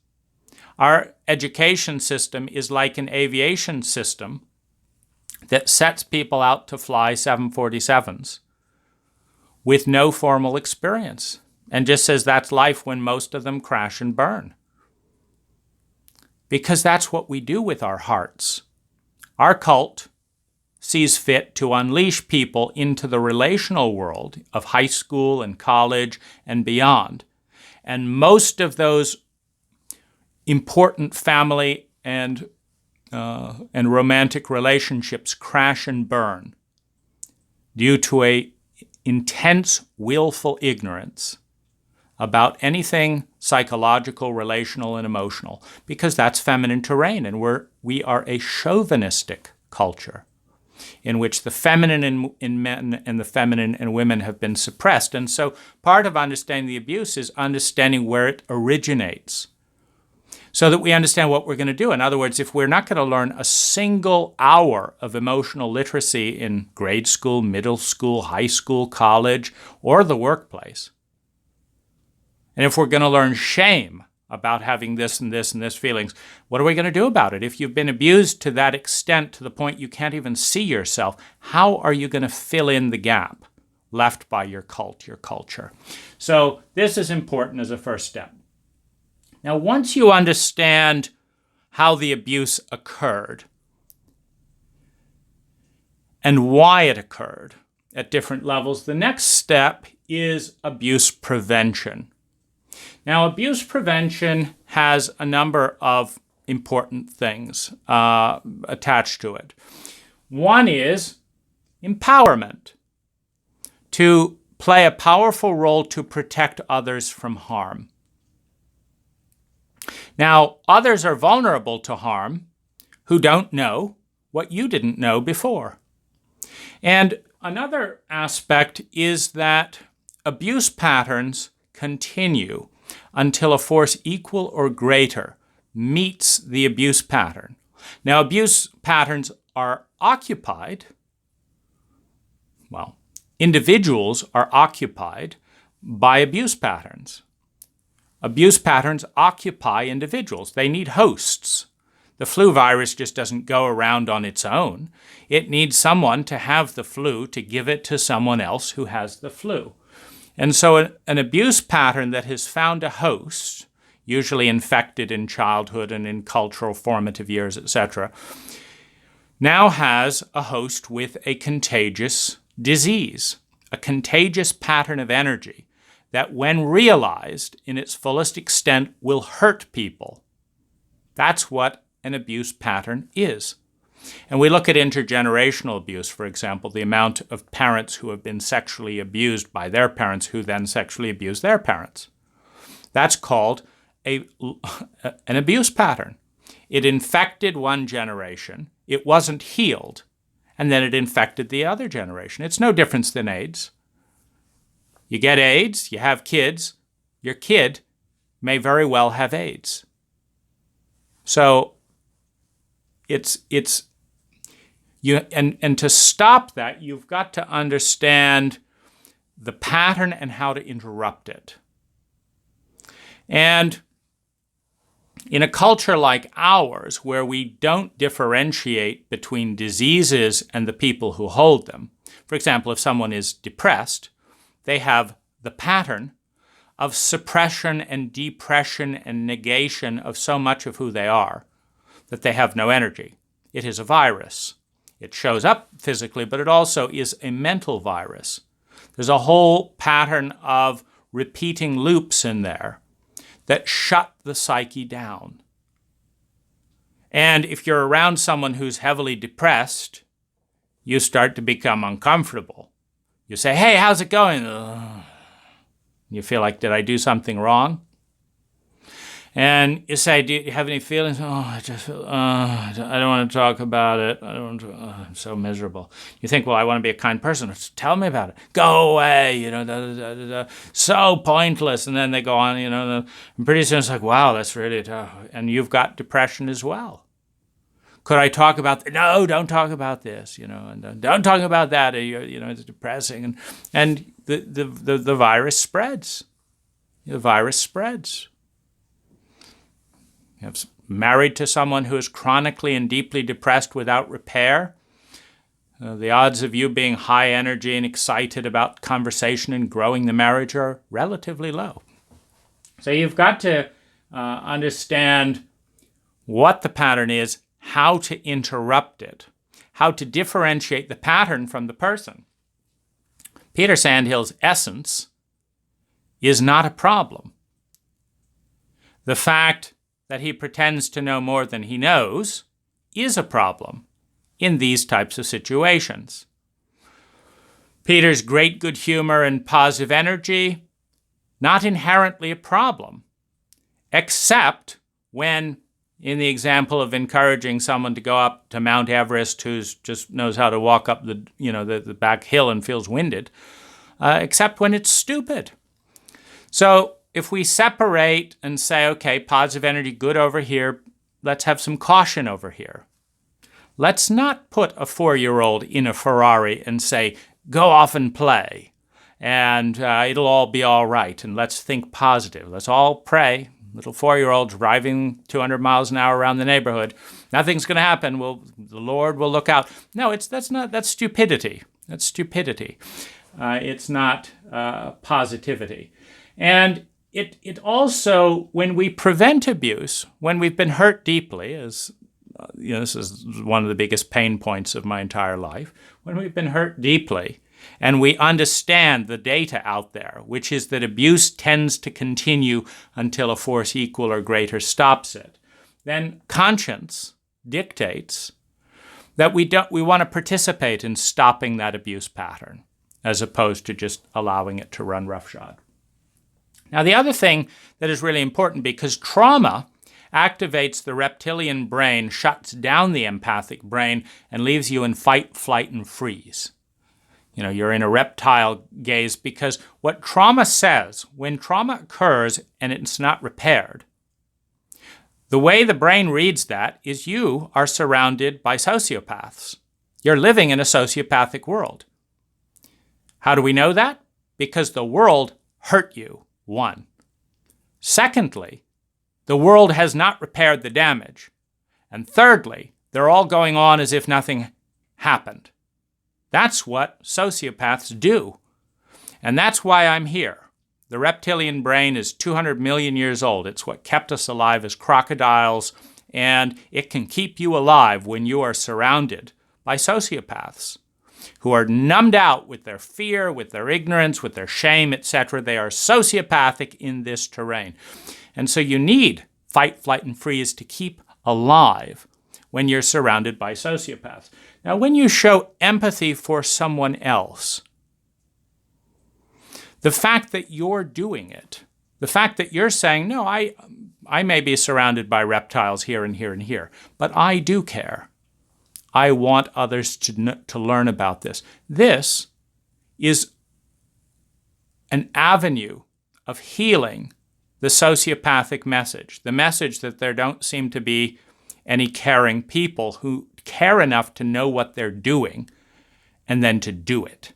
Our education system is like an aviation system that sets people out to fly 747s with no formal experience and just says that's life when most of them crash and burn. Because that's what we do with our hearts. Our cult sees fit to unleash people into the relational world of high school and college and beyond. And most of those important family and romantic relationships crash and burn due to a intense, willful ignorance about anything psychological, relational, and emotional, because that's feminine terrain, and we are a chauvinistic culture in which the feminine in men and the feminine in women have been suppressed. And so part of understanding the abuse is understanding where it originates, so that we understand what we're going to do. In other words, if we're not going to learn a single hour of emotional literacy in grade school, middle school, high school, college, or the workplace, and if we're going to learn shame about having this and this and this feelings, what are we going to do about it? If you've been abused to that extent, to the point you can't even see yourself, how are you going to fill in the gap left by your cult, your culture? So this is important as a first step. Now, once you understand how the abuse occurred and why it occurred at different levels, the next step is abuse prevention. Now, abuse prevention has a number of important things attached to it. One is empowerment, to play a powerful role to protect others from harm. Now, others are vulnerable to harm who don't know what you didn't know before. And another aspect is that abuse patterns continue until a force equal or greater meets the abuse pattern. Now, abuse patterns are occupied, individuals are occupied by abuse patterns. Abuse patterns occupy individuals. They need hosts. The flu virus just doesn't go around on its own. It needs someone to have the flu to give it to someone else who has the flu. And so an abuse pattern that has found a host, usually infected in childhood and in cultural formative years, etc., now has a host with a contagious disease, a contagious pattern of energy that, when realized in its fullest extent, will hurt people. That's what an abuse pattern is. And we look at intergenerational abuse, for example, the amount of parents who have been sexually abused by their parents who then sexually abuse their parents. That's called an abuse pattern. It infected one generation, it wasn't healed, and then it infected the other generation. It's no different than AIDS. You get AIDS, you have kids, your kid may very well have AIDS. So and to stop that, you've got to understand the pattern and how to interrupt it. And in a culture like ours, where we don't differentiate between diseases and the people who hold them, for example, if someone is depressed, they have the pattern of suppression and depression and negation of so much of who they are that they have no energy. It is a virus. It shows up physically, but it also is a mental virus. There's a whole pattern of repeating loops in there that shut the psyche down. And if you're around someone who's heavily depressed, you start to become uncomfortable. You say, hey, how's it going? Ugh. You feel like, did I do something wrong? And you say, do you have any feelings? Oh, I just feel, I don't want to talk about it. I don't want to, I'm so miserable. You think, well, I want to be a kind person. Tell me about it. Go away, so pointless. And then they go on, and pretty soon it's like, wow, that's really tough. And you've got depression as well. Could I talk about, no, don't talk about this, and don't talk about that, it's depressing. And the virus spreads. The virus spreads. If married to someone who is chronically and deeply depressed without repair, the odds of you being high energy and excited about conversation and growing the marriage are relatively low. So you've got to understand what the pattern is, how to interrupt it, how to differentiate the pattern from the person. Peter Sandhill's essence is not a problem. The fact that he pretends to know more than he knows is a problem in these types of situations. Peter's great good humor and positive energy, not inherently a problem, except when, in the example of encouraging someone to go up to Mount Everest who just knows how to walk up the back hill and feels winded, except when it's stupid. So if we separate and say, okay, positive energy, good over here, let's have some caution over here. Let's not put a 4-year-old in a Ferrari and say, go off and play, and it'll all be all right, and let's think positive. Let's all pray. Little 4-year-olds driving 200 miles an hour around the neighborhood. Nothing's going to happen. The Lord will look out. No, that's stupidity. That's stupidity. It's not positivity. And it also, when we prevent abuse, when we've been hurt deeply, as this is one of the biggest pain points of my entire life, when we've been hurt deeply and we understand the data out there, which is that abuse tends to continue until a force equal or greater stops it, then conscience dictates that we want to participate in stopping that abuse pattern as opposed to just allowing it to run roughshod. Now, the other thing that is really important, because trauma activates the reptilian brain, shuts down the empathic brain, and leaves you in fight, flight, and freeze. You're in a reptile gaze, because what trauma says, when trauma occurs and it's not repaired, the way the brain reads that is you are surrounded by sociopaths. You're living in a sociopathic world. How do we know that? Because the world hurt you. One. Secondly, the world has not repaired the damage. And thirdly, they're all going on as if nothing happened. That's what sociopaths do. And that's why I'm here. The reptilian brain is 200 million years old. It's what kept us alive as crocodiles, and it can keep you alive when you are surrounded by sociopaths who are numbed out with their fear, with their ignorance, with their shame, etc. They are sociopathic in this terrain. And so you need fight, flight, and freeze to keep alive when you're surrounded by sociopaths. Now, when you show empathy for someone else, the fact that you're doing it, the fact that you're saying, no, I may be surrounded by reptiles here and here and here, but I do care. I want others to learn about this. This is an avenue of healing the sociopathic message, the message that there don't seem to be any caring people who care enough to know what they're doing and then to do it.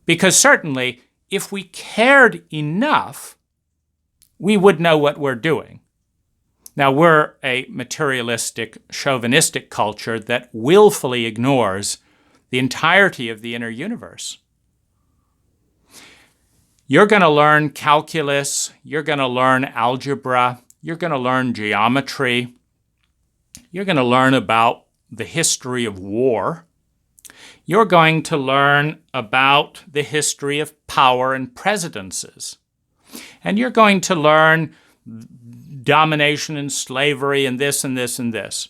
Because certainly, if we cared enough, we would know what we're doing. Now, we're a materialistic, chauvinistic culture that willfully ignores the entirety of the inner universe. You're going to learn calculus, you're going to learn algebra, you're going to learn geometry, you're going to learn about the history of war, you're going to learn about the history of power and presidencies, and you're going to learn domination and slavery and this and this and this.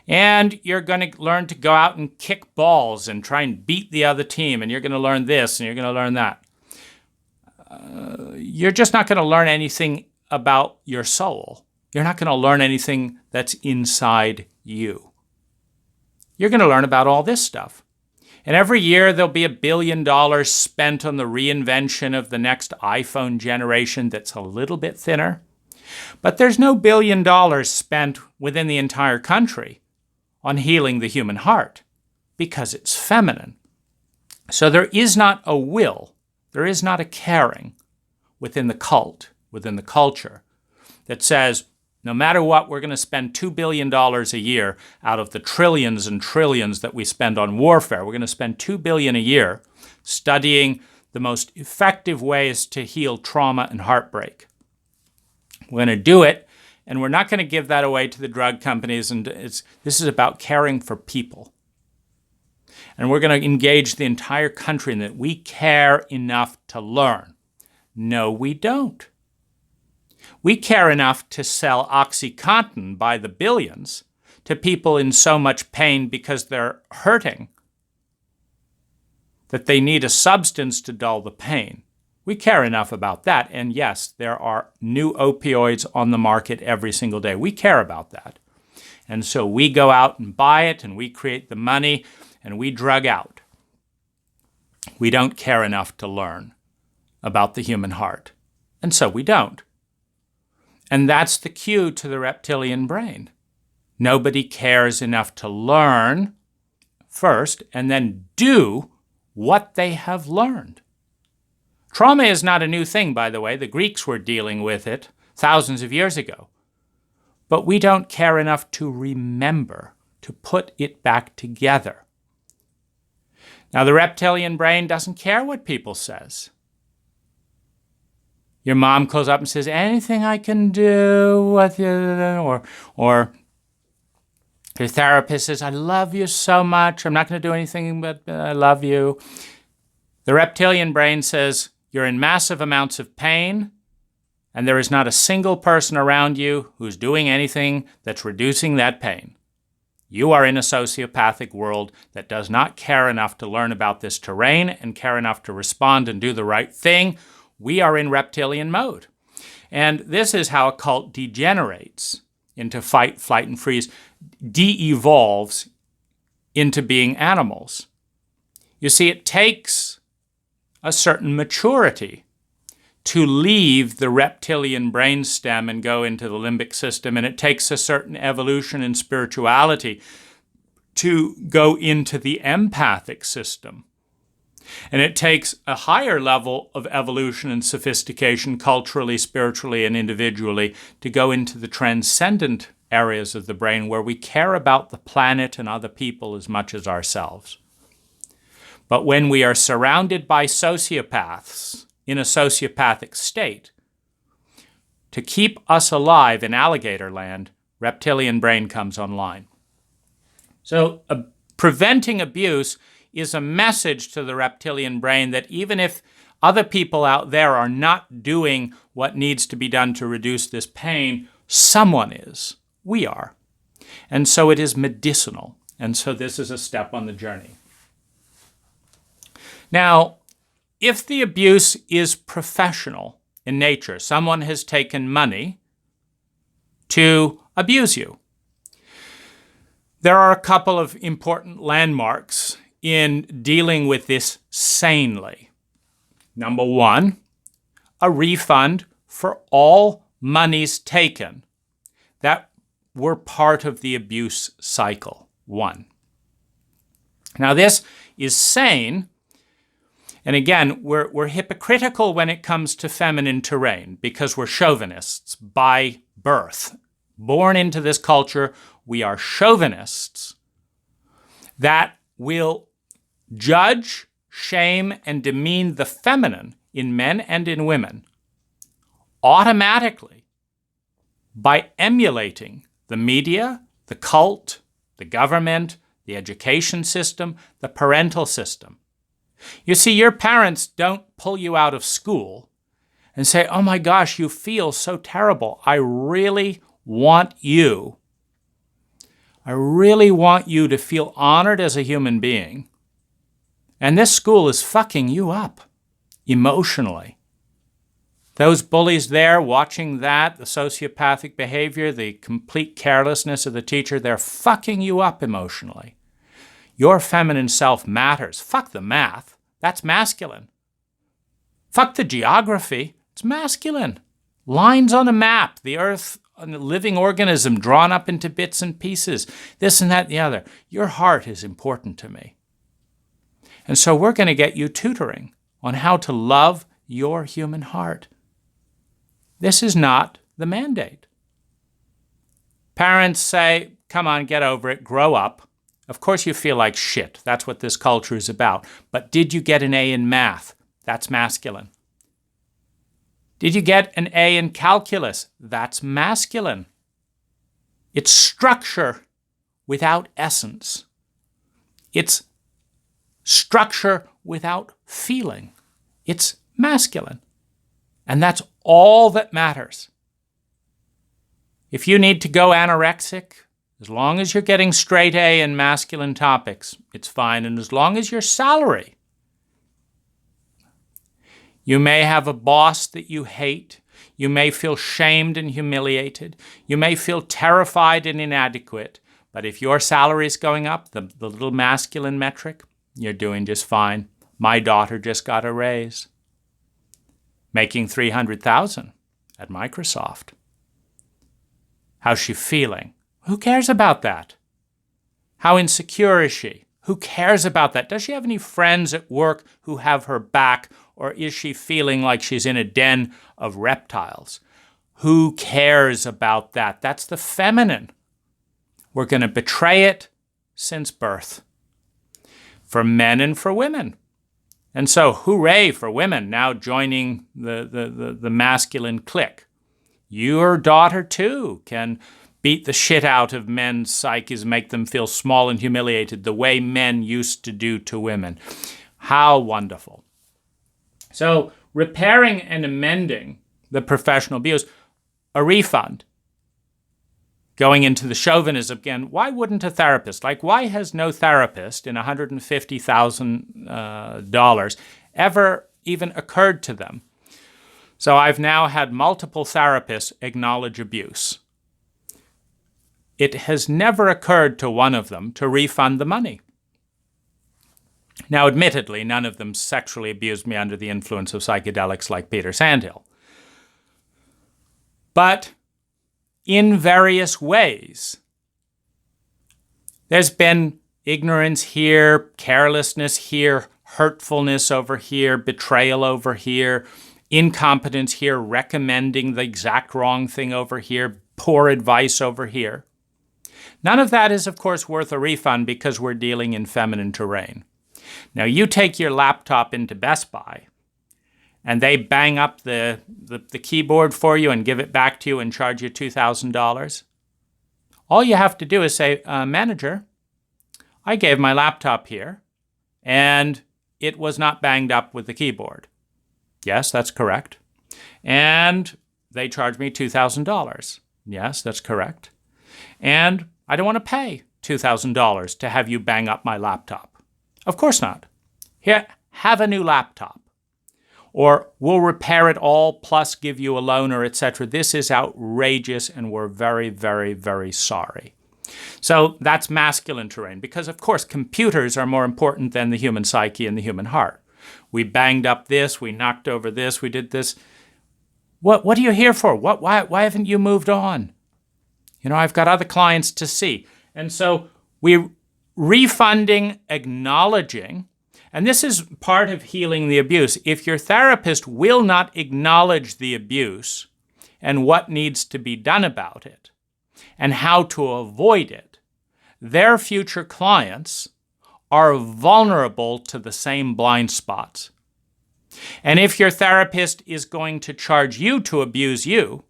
And you're going to learn to go out and kick balls and try and beat the other team, and you're going to learn this and you're going to learn that. You're just not going to learn anything about your soul. You're not going to learn anything that's inside you. You're going to learn about all this stuff. And every year there'll be $1 billion spent on the reinvention of the next iPhone generation that's a little bit thinner. But there's no $1 billion spent within the entire country on healing the human heart because it's feminine. So there is not a will, there is not a caring within the cult, within the culture, that says, no matter what, we're going to spend $2 billion a year out of the trillions and trillions that we spend on warfare. We're going to spend $2 billion a year studying the most effective ways to heal trauma and heartbreak. We're going to do it, and we're not going to give that away to the drug companies. And this is about caring for people. And we're going to engage the entire country in that we care enough to learn. No, we don't. We care enough to sell OxyContin by the billions to people in so much pain because they're hurting that they need a substance to dull the pain. We care enough about that. And yes, there are new opioids on the market every single day. We care about that. And so we go out and buy it, and we create the money, and we drug out. We don't care enough to learn about the human heart. And so we don't. And that's the cue to the reptilian brain. Nobody cares enough to learn first and then do what they have learned. Trauma is not a new thing, by the way. The Greeks were dealing with it thousands of years ago. But we don't care enough to remember, to put it back together. Now, the reptilian brain doesn't care what people says. Your mom calls up and says, anything I can do with you? Or your therapist says, I love you so much. I'm not going to do anything, but I love you. The reptilian brain says, you're in massive amounts of pain, and there is not a single person around you who's doing anything that's reducing that pain. You are in a sociopathic world that does not care enough to learn about this terrain and care enough to respond and do the right thing. We are in reptilian mode. And this is how a cult degenerates into fight, flight, and freeze, de-evolves into being animals. You see, it takes a certain maturity to leave the reptilian brainstem and go into the limbic system, and it takes a certain evolution in spirituality to go into the empathic system. And it takes a higher level of evolution and sophistication culturally, spiritually, and individually to go into the transcendent areas of the brain where we care about the planet and other people as much as ourselves. But when we are surrounded by sociopaths in a sociopathic state, to keep us alive in alligator land, reptilian brain comes online. So preventing abuse is a message to the reptilian brain that even if other people out there are not doing what needs to be done to reduce this pain, someone is. We are. And so it is medicinal. And so this is a step on the journey. Now, if the abuse is professional in nature, someone has taken money to abuse you, there are a couple of important landmarks in dealing with this sanely. Number one, a refund for all monies taken that were part of the abuse cycle. One. Now this is sane, and again, we're hypocritical when it comes to feminine terrain because we're chauvinists by birth. Born into this culture, we are chauvinists that will judge, shame, and demean the feminine in men and in women automatically by emulating the media, the cult, the government, the education system, the parental system. You see, your parents don't pull you out of school and say, oh my gosh, you feel so terrible. I really want you to feel honored as a human being. And this school is fucking you up emotionally. Those bullies there watching that, the sociopathic behavior, the complete carelessness of the teacher, they're fucking you up emotionally. Your feminine self matters. Fuck the math. That's masculine. Fuck the geography. It's masculine. Lines on a map, the earth, a living organism drawn up into bits and pieces, this and that and the other. Your heart is important to me. And so we're going to get you tutoring on how to love your human heart. This is not the mandate. Parents say, come on, get over it, grow up. Of course you feel like shit. That's what this culture is about. But did you get an A in math? That's masculine. Did you get an A in calculus? That's masculine. It's structure without essence. It's structure without feeling. It's masculine. And that's all that matters. If you need to go anorexic, as long as you're getting straight A in masculine topics, it's fine. And as long as your salary, you may have a boss that you hate. You may feel shamed and humiliated. You may feel terrified and inadequate. But if your salary is going up, the little masculine metric, you're doing just fine. My daughter just got a raise, making $300,000 at Microsoft. How's she feeling? Who cares about that? How insecure is she? Who cares about that? Does she have any friends at work who have her back? Or is she feeling like she's in a den of reptiles? Who cares about that? That's the feminine. We're going to betray it since birth, for men and for women. And so, hooray for women now joining the masculine clique. Your daughter, too, can beat the shit out of men's psyches, make them feel small and humiliated the way men used to do to women. How wonderful. So, repairing and amending the professional abuse, a refund. Going into the chauvinism again, why wouldn't a therapist, why has no therapist in $150,000 ever even occurred to them? So I've now had multiple therapists acknowledge abuse. It has never occurred to one of them to refund the money. Now, admittedly, none of them sexually abused me under the influence of psychedelics like Peter Sandhill. But in various ways, there's been ignorance here, carelessness here, hurtfulness over here, betrayal over here, incompetence here, recommending the exact wrong thing over here, poor advice over here. None of that is, of course, worth a refund because we're dealing in feminine terrain. Now, you take your laptop into Best Buy, and they bang up the keyboard for you and give it back to you and charge you $2,000. All you have to do is say, manager, I gave my laptop here, and it was not banged up with the keyboard. Yes, that's correct. And they charged me $2,000. Yes, that's correct. And I don't want to pay $2,000 to have you bang up my laptop. Of course not. Here, have a new laptop. Or we'll repair it all, plus give you a loaner, etc. This is outrageous, and we're very, very, very sorry. So that's masculine terrain, because of course computers are more important than the human psyche and the human heart. we banged up this, we knocked over this, we did this. What are you here for? Why haven't you moved on? I've got other clients to see. And so we're refunding, acknowledging, and this is part of healing the abuse. If your therapist will not acknowledge the abuse and what needs to be done about it and how to avoid it, their future clients are vulnerable to the same blind spots. And if your therapist is going to charge you to abuse you,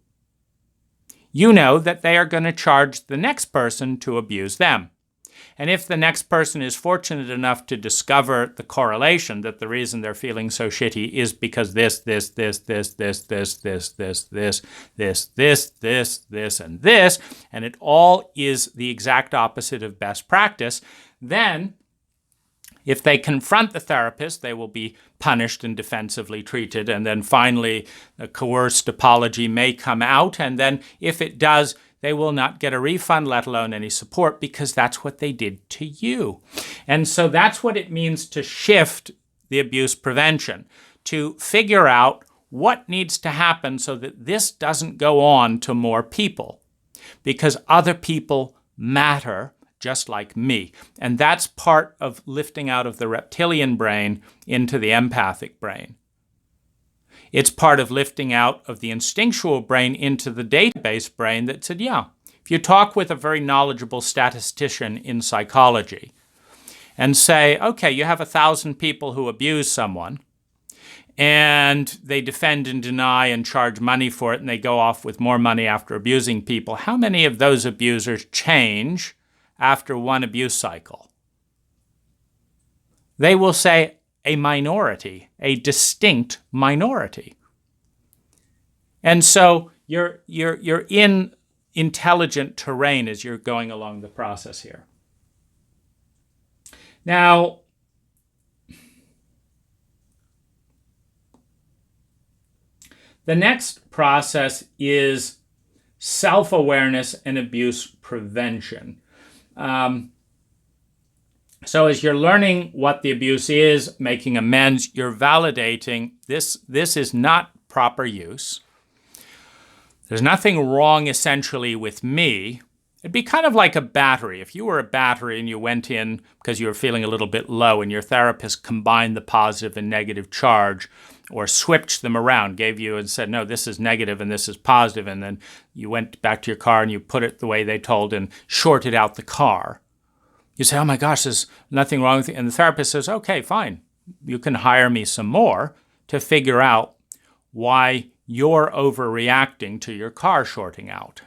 you know that they are going to charge the next person to abuse them. And if the next person is fortunate enough to discover the correlation that the reason they're feeling so shitty is because this, and this, and it all is the exact opposite of best practice, then if they confront the therapist, they will be punished and defensively treated. And then finally, a coerced apology may come out. And then if it does, they will not get a refund, let alone any support, because that's what they did to you. And so that's what it means to shift the abuse prevention, to figure out what needs to happen so that this doesn't go on to more people, because other people matter just like me. And that's part of lifting out of the reptilian brain into the empathic brain. It's part of lifting out of the instinctual brain into the database brain that said, yeah, if you talk with a very knowledgeable statistician in psychology and say, okay, you have 1,000 people who abuse someone, and they defend and deny and charge money for it, and they go off with more money after abusing people, how many of those abusers change after one abuse cycle? They will say a minority, a distinct minority. And so you're in intelligent terrain as you're going along the process here. Now, the next process is self-awareness and abuse prevention. So as you're learning what the abuse is, making amends, you're validating this is not proper use. There's nothing wrong essentially with me. It'd be kind of like a battery. If you were a battery and you went in because you were feeling a little bit low and your therapist combined the positive and negative charge or switched them around, gave you and said, no, this is negative and this is positive, and then you went back to your car and you put it the way they told and shorted out the car. You say, oh my gosh, there's nothing wrong with it. And the therapist says, okay, fine. You can hire me some more to figure out why you're overreacting to your car shorting out.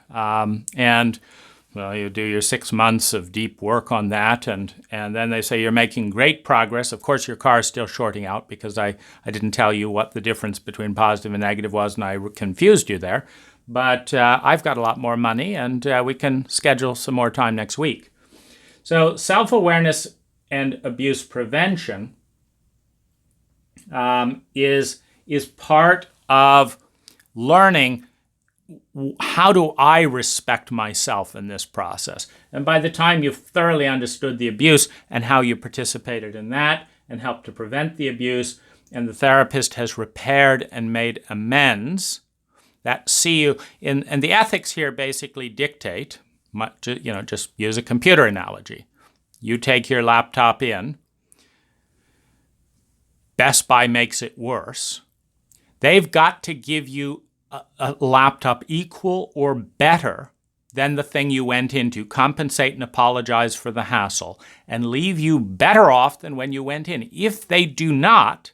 Well, you do your 6 months of deep work on that, and then they say you're making great progress. Of course, your car is still shorting out because I didn't tell you what the difference between positive and negative was, and I confused you there. But I've got a lot more money, and we can schedule some more time next week. So self-awareness and abuse prevention is part of learning how do I respect myself in this process. And by the time you've thoroughly understood the abuse and how you participated in that and helped to prevent the abuse, and the therapist has repaired and made amends, that see you in, and the ethics here basically dictate, just use a computer analogy. You take your laptop in, Best Buy makes it worse. They've got to give you a laptop equal or better than the thing you went into, compensate and apologize for the hassle, and leave you better off than when you went in. If they do not,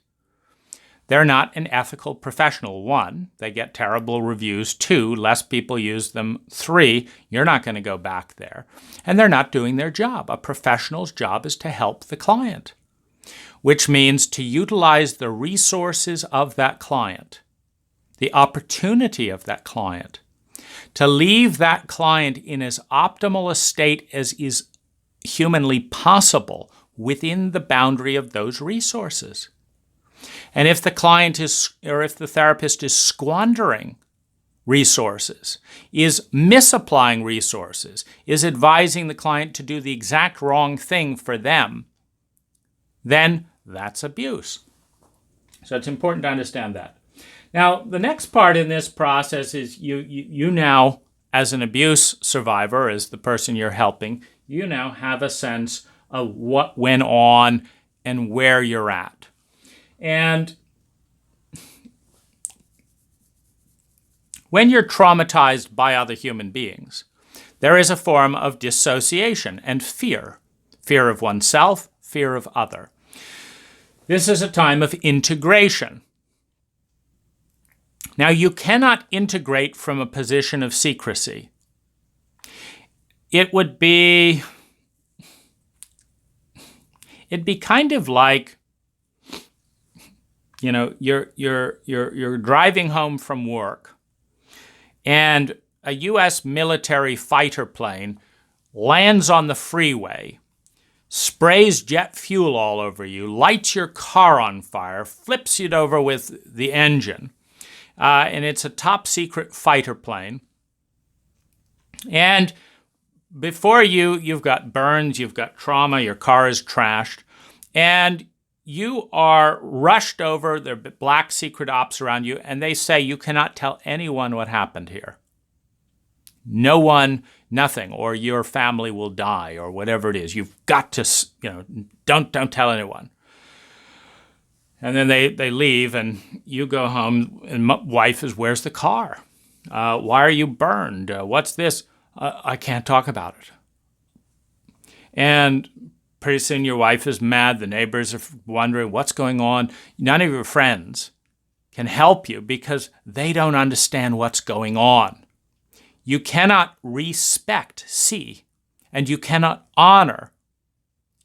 they're not an ethical professional. 1, they get terrible reviews. 2, less people use them. 3, you're not going to go back there. And they're not doing their job. A professional's job is to help the client, which means to utilize the resources of that client, the opportunity of that client, to leave that client in as optimal a state as is humanly possible within the boundary of those resources. And if the client is, or if the therapist is squandering resources, is misapplying resources, is advising the client to do the exact wrong thing for them, then that's abuse. So it's important to understand that. Now, the next part in this process is you now, as an abuse survivor, as the person you're helping, you now have a sense of what went on and where you're at. And when you're traumatized by other human beings, there is a form of dissociation and fear. Fear of oneself, fear of other. This is a time of integration. Now, you cannot integrate from a position of secrecy. It'd be kind of like, you're driving home from work, and a U.S. military fighter plane lands on the freeway, sprays jet fuel all over you, lights your car on fire, flips it over with the engine, and it's a top secret fighter plane. And before you've got burns, you've got trauma, your car is trashed, and you are rushed over. There are black secret ops around you, and they say you cannot tell anyone what happened here. No one, nothing, or your family will die, or whatever it is. You've got to, don't tell anyone. And then they leave, and you go home, and wife is, where's the car? Why are you burned? What's this? I can't talk about it. And pretty soon your wife is mad. The neighbors are wondering what's going on. None of your friends can help you because they don't understand what's going on. You cannot respect, see, and you cannot honor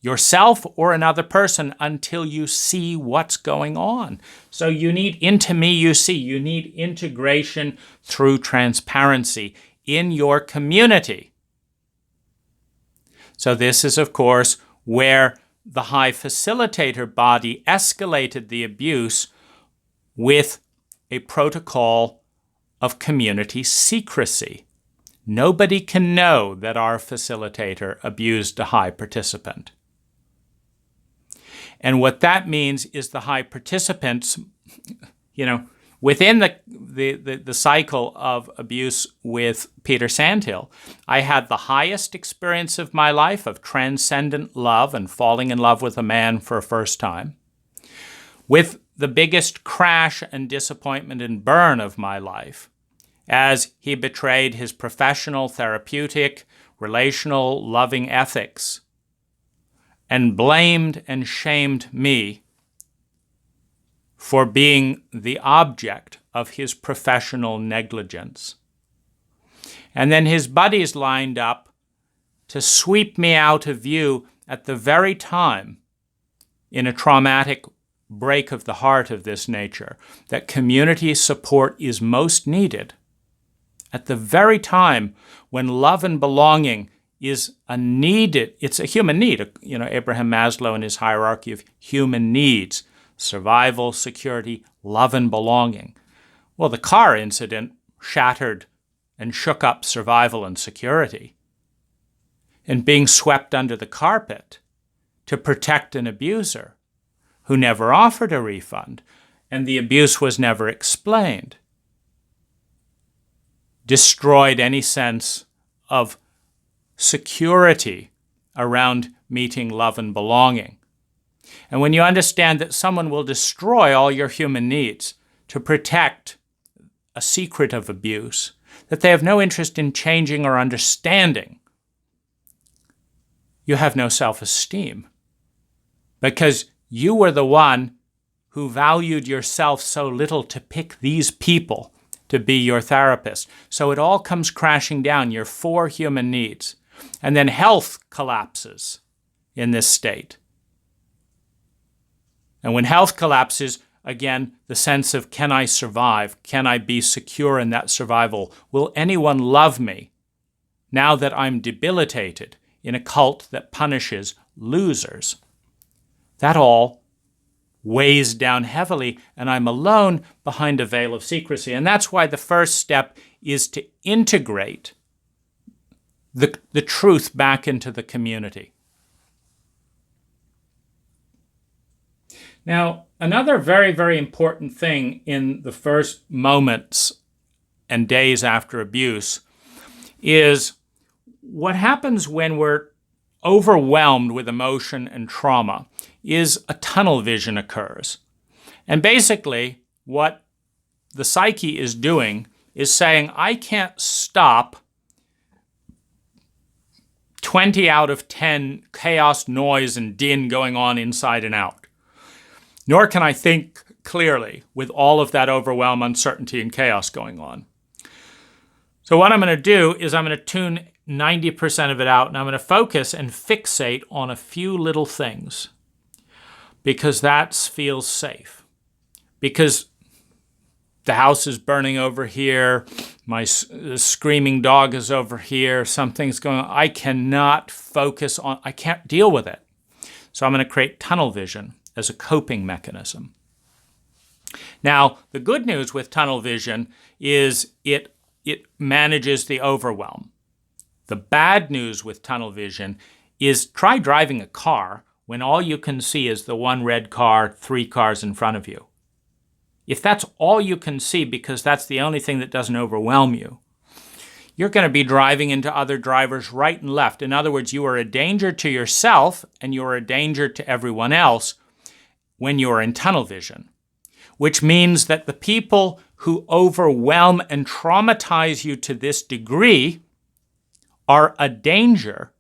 yourself or another person until you see what's going on. So you need into me, you see. You need integration through transparency in your community. So this is, of course, where the high facilitator body escalated the abuse with a protocol of community secrecy. Nobody can know that our facilitator abused a high participant. And what that means is the high participants, within the cycle of abuse with Peter Sandhill, I had the highest experience of my life of transcendent love and falling in love with a man for a first time, with the biggest crash and disappointment and burn of my life, as he betrayed his professional, therapeutic, relational, loving ethics and blamed and shamed me for being the object of his professional negligence. And then his buddies lined up to sweep me out of view at the very time, in a traumatic break of the heart of this nature, that community support is most needed. At the very time when love and belonging is it's a human need. Abraham Maslow in his hierarchy of human needs, survival, security, love, and belonging. Well, the car incident shattered and shook up survival and security. And being swept under the carpet to protect an abuser who never offered a refund, and the abuse was never explained, destroyed any sense of security around meeting love and belonging. And when you understand that someone will destroy all your human needs to protect a secret of abuse, that they have no interest in changing or understanding, you have no self-esteem, because you were the one who valued yourself so little to pick these people to be your therapist. So it all comes crashing down, your 4 human needs. And then health collapses in this state. And when health collapses, again, the sense of, can I survive? Can I be secure in that survival? Will anyone love me now that I'm debilitated in a cult that punishes losers? That all weighs down heavily, and I'm alone behind a veil of secrecy. And that's why the first step is to integrate the truth back into the community. Now, another very, very important thing in the first moments and days after abuse is what happens when we're overwhelmed with emotion and trauma is a tunnel vision occurs. And basically, what the psyche is doing is saying, I can't stop 20 out of 10 chaos, noise, and din going on inside and out. Nor can I think clearly with all of that overwhelm, uncertainty, and chaos going on. So what I'm going to do is I'm going to tune 90% of it out, and I'm going to focus and fixate on a few little things because that feels safe. Because the house is burning over here, my screaming dog is over here, something's going on. I cannot focus on, I can't deal with it. So I'm going to create tunnel vision as a coping mechanism. Now, the good news with tunnel vision is it manages the overwhelm. The bad news with tunnel vision is try driving a car when all you can see is the one red car, 3 cars in front of you. If that's all you can see because that's the only thing that doesn't overwhelm you, you're going to be driving into other drivers right and left. In other words, you are a danger to yourself and you are a danger to everyone else when you are in tunnel vision, which means that the people who overwhelm and traumatize you to this degree are a danger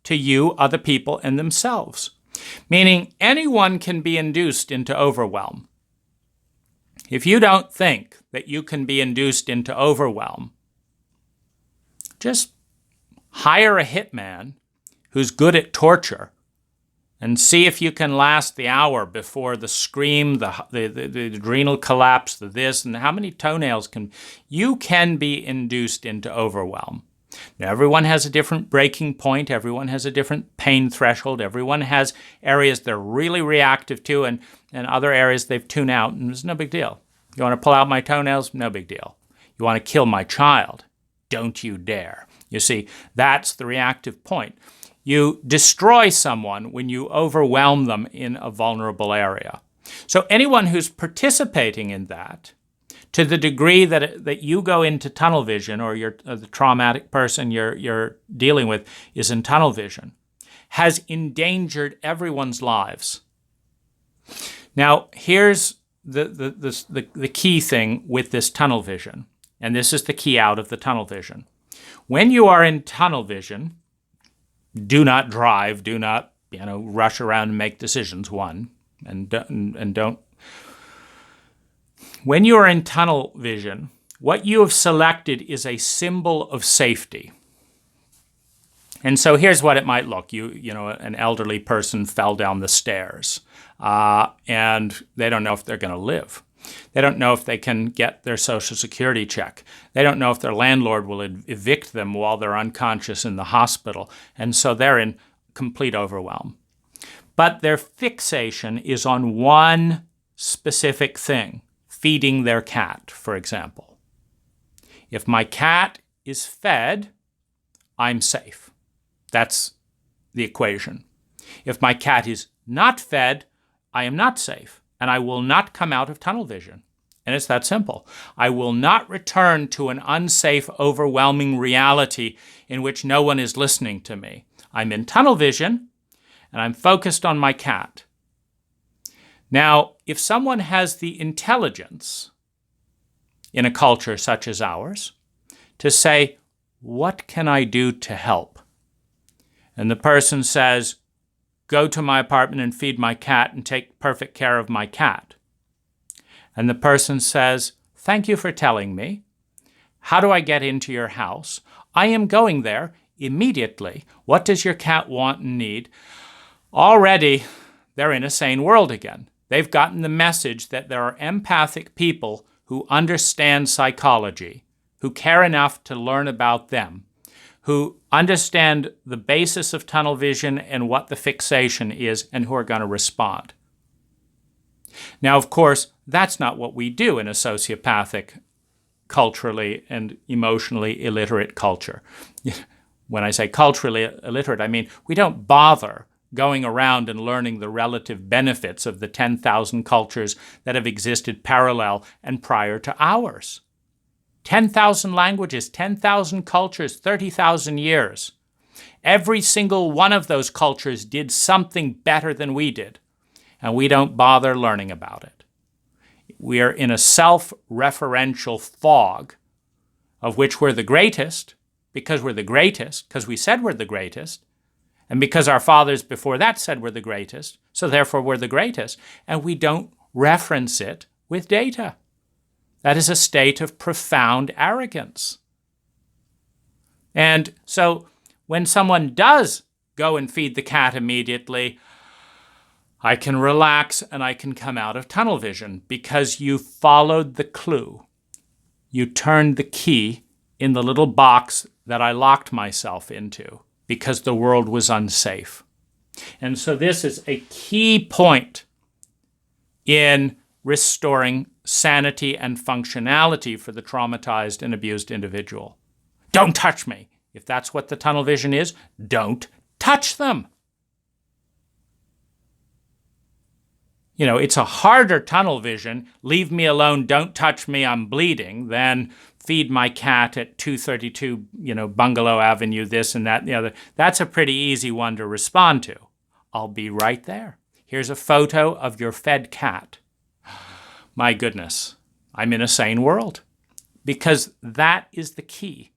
to you, other people, and themselves. Meaning anyone can be induced into overwhelm. If you don't think that you can be induced into overwhelm, just hire a hitman who's good at torture and see if you can last the hour before the scream, the adrenal collapse, the this, and how many toenails can... You can be induced into overwhelm. Now, everyone has a different breaking point. Everyone has a different pain threshold. Everyone has areas they're really reactive to and other areas they've tuned out, and it's no big deal. You want to pull out my toenails? No big deal. You want to kill my child? Don't you dare. You see, that's the reactive point. You destroy someone when you overwhelm them in a vulnerable area. So anyone who's participating in that, to the degree that you go into tunnel vision, or the traumatic person you're dealing with is in tunnel vision, has endangered everyone's lives. Now, here's the key thing with this tunnel vision, and this is the key out of the tunnel vision. When you are in tunnel vision, do not drive, do not rush around and make decisions, and don't. When you are in tunnel vision, what you have selected is a symbol of safety. And so here's what it might look. An elderly person fell down the stairs, and they don't know if they're going to live. They don't know if they can get their Social Security check. They don't know if their landlord will evict them while they're unconscious in the hospital. And so they're in complete overwhelm. But their fixation is on one specific thing, feeding their cat, for example. If my cat is fed, I'm safe. That's the equation. If my cat is not fed, I am not safe, and I will not come out of tunnel vision. And it's that simple. I will not return to an unsafe, overwhelming reality in which no one is listening to me. I'm in tunnel vision, and I'm focused on my cat. Now, if someone has the intelligence in a culture such as ours to say, what can I do to help? And the person says, go to my apartment and feed my cat and take perfect care of my cat. And the person says, thank you for telling me. How do I get into your house? I am going there immediately. What does your cat want and need? Already, they're in a sane world again. They've gotten the message that there are empathic people who understand psychology, who care enough to learn about them, who understand the basis of tunnel vision and what the fixation is, and who are going to respond. Now, of course, that's not what we do in a sociopathic, culturally and emotionally illiterate culture. When I say culturally illiterate, I mean we don't bother going around and learning the relative benefits of the 10,000 cultures that have existed parallel and prior to ours. 10,000 languages, 10,000 cultures, 30,000 years. Every single one of those cultures did something better than we did, and we don't bother learning about it. We are in a self-referential fog of which we're the greatest, because we're the greatest, because we said we're the greatest, and because our fathers before that said we're the greatest, so therefore we're the greatest, and we don't reference it with data. That is a state of profound arrogance. And so when someone does go and feed the cat immediately, I can relax and I can come out of tunnel vision because you followed the clue. You turned the key in the little box that I locked myself into because the world was unsafe. And so this is a key point in restoring sanity and functionality for the traumatized and abused individual. Don't touch me. If that's what the tunnel vision is, don't touch them. You know, it's a harder tunnel vision, leave me alone, don't touch me, I'm bleeding, than feed my cat at 232, Bungalow Avenue, this and that and the other. That's a pretty easy one to respond to. I'll be right there. Here's a photo of your fed cat. My goodness, I'm in a sane world, because that is the key.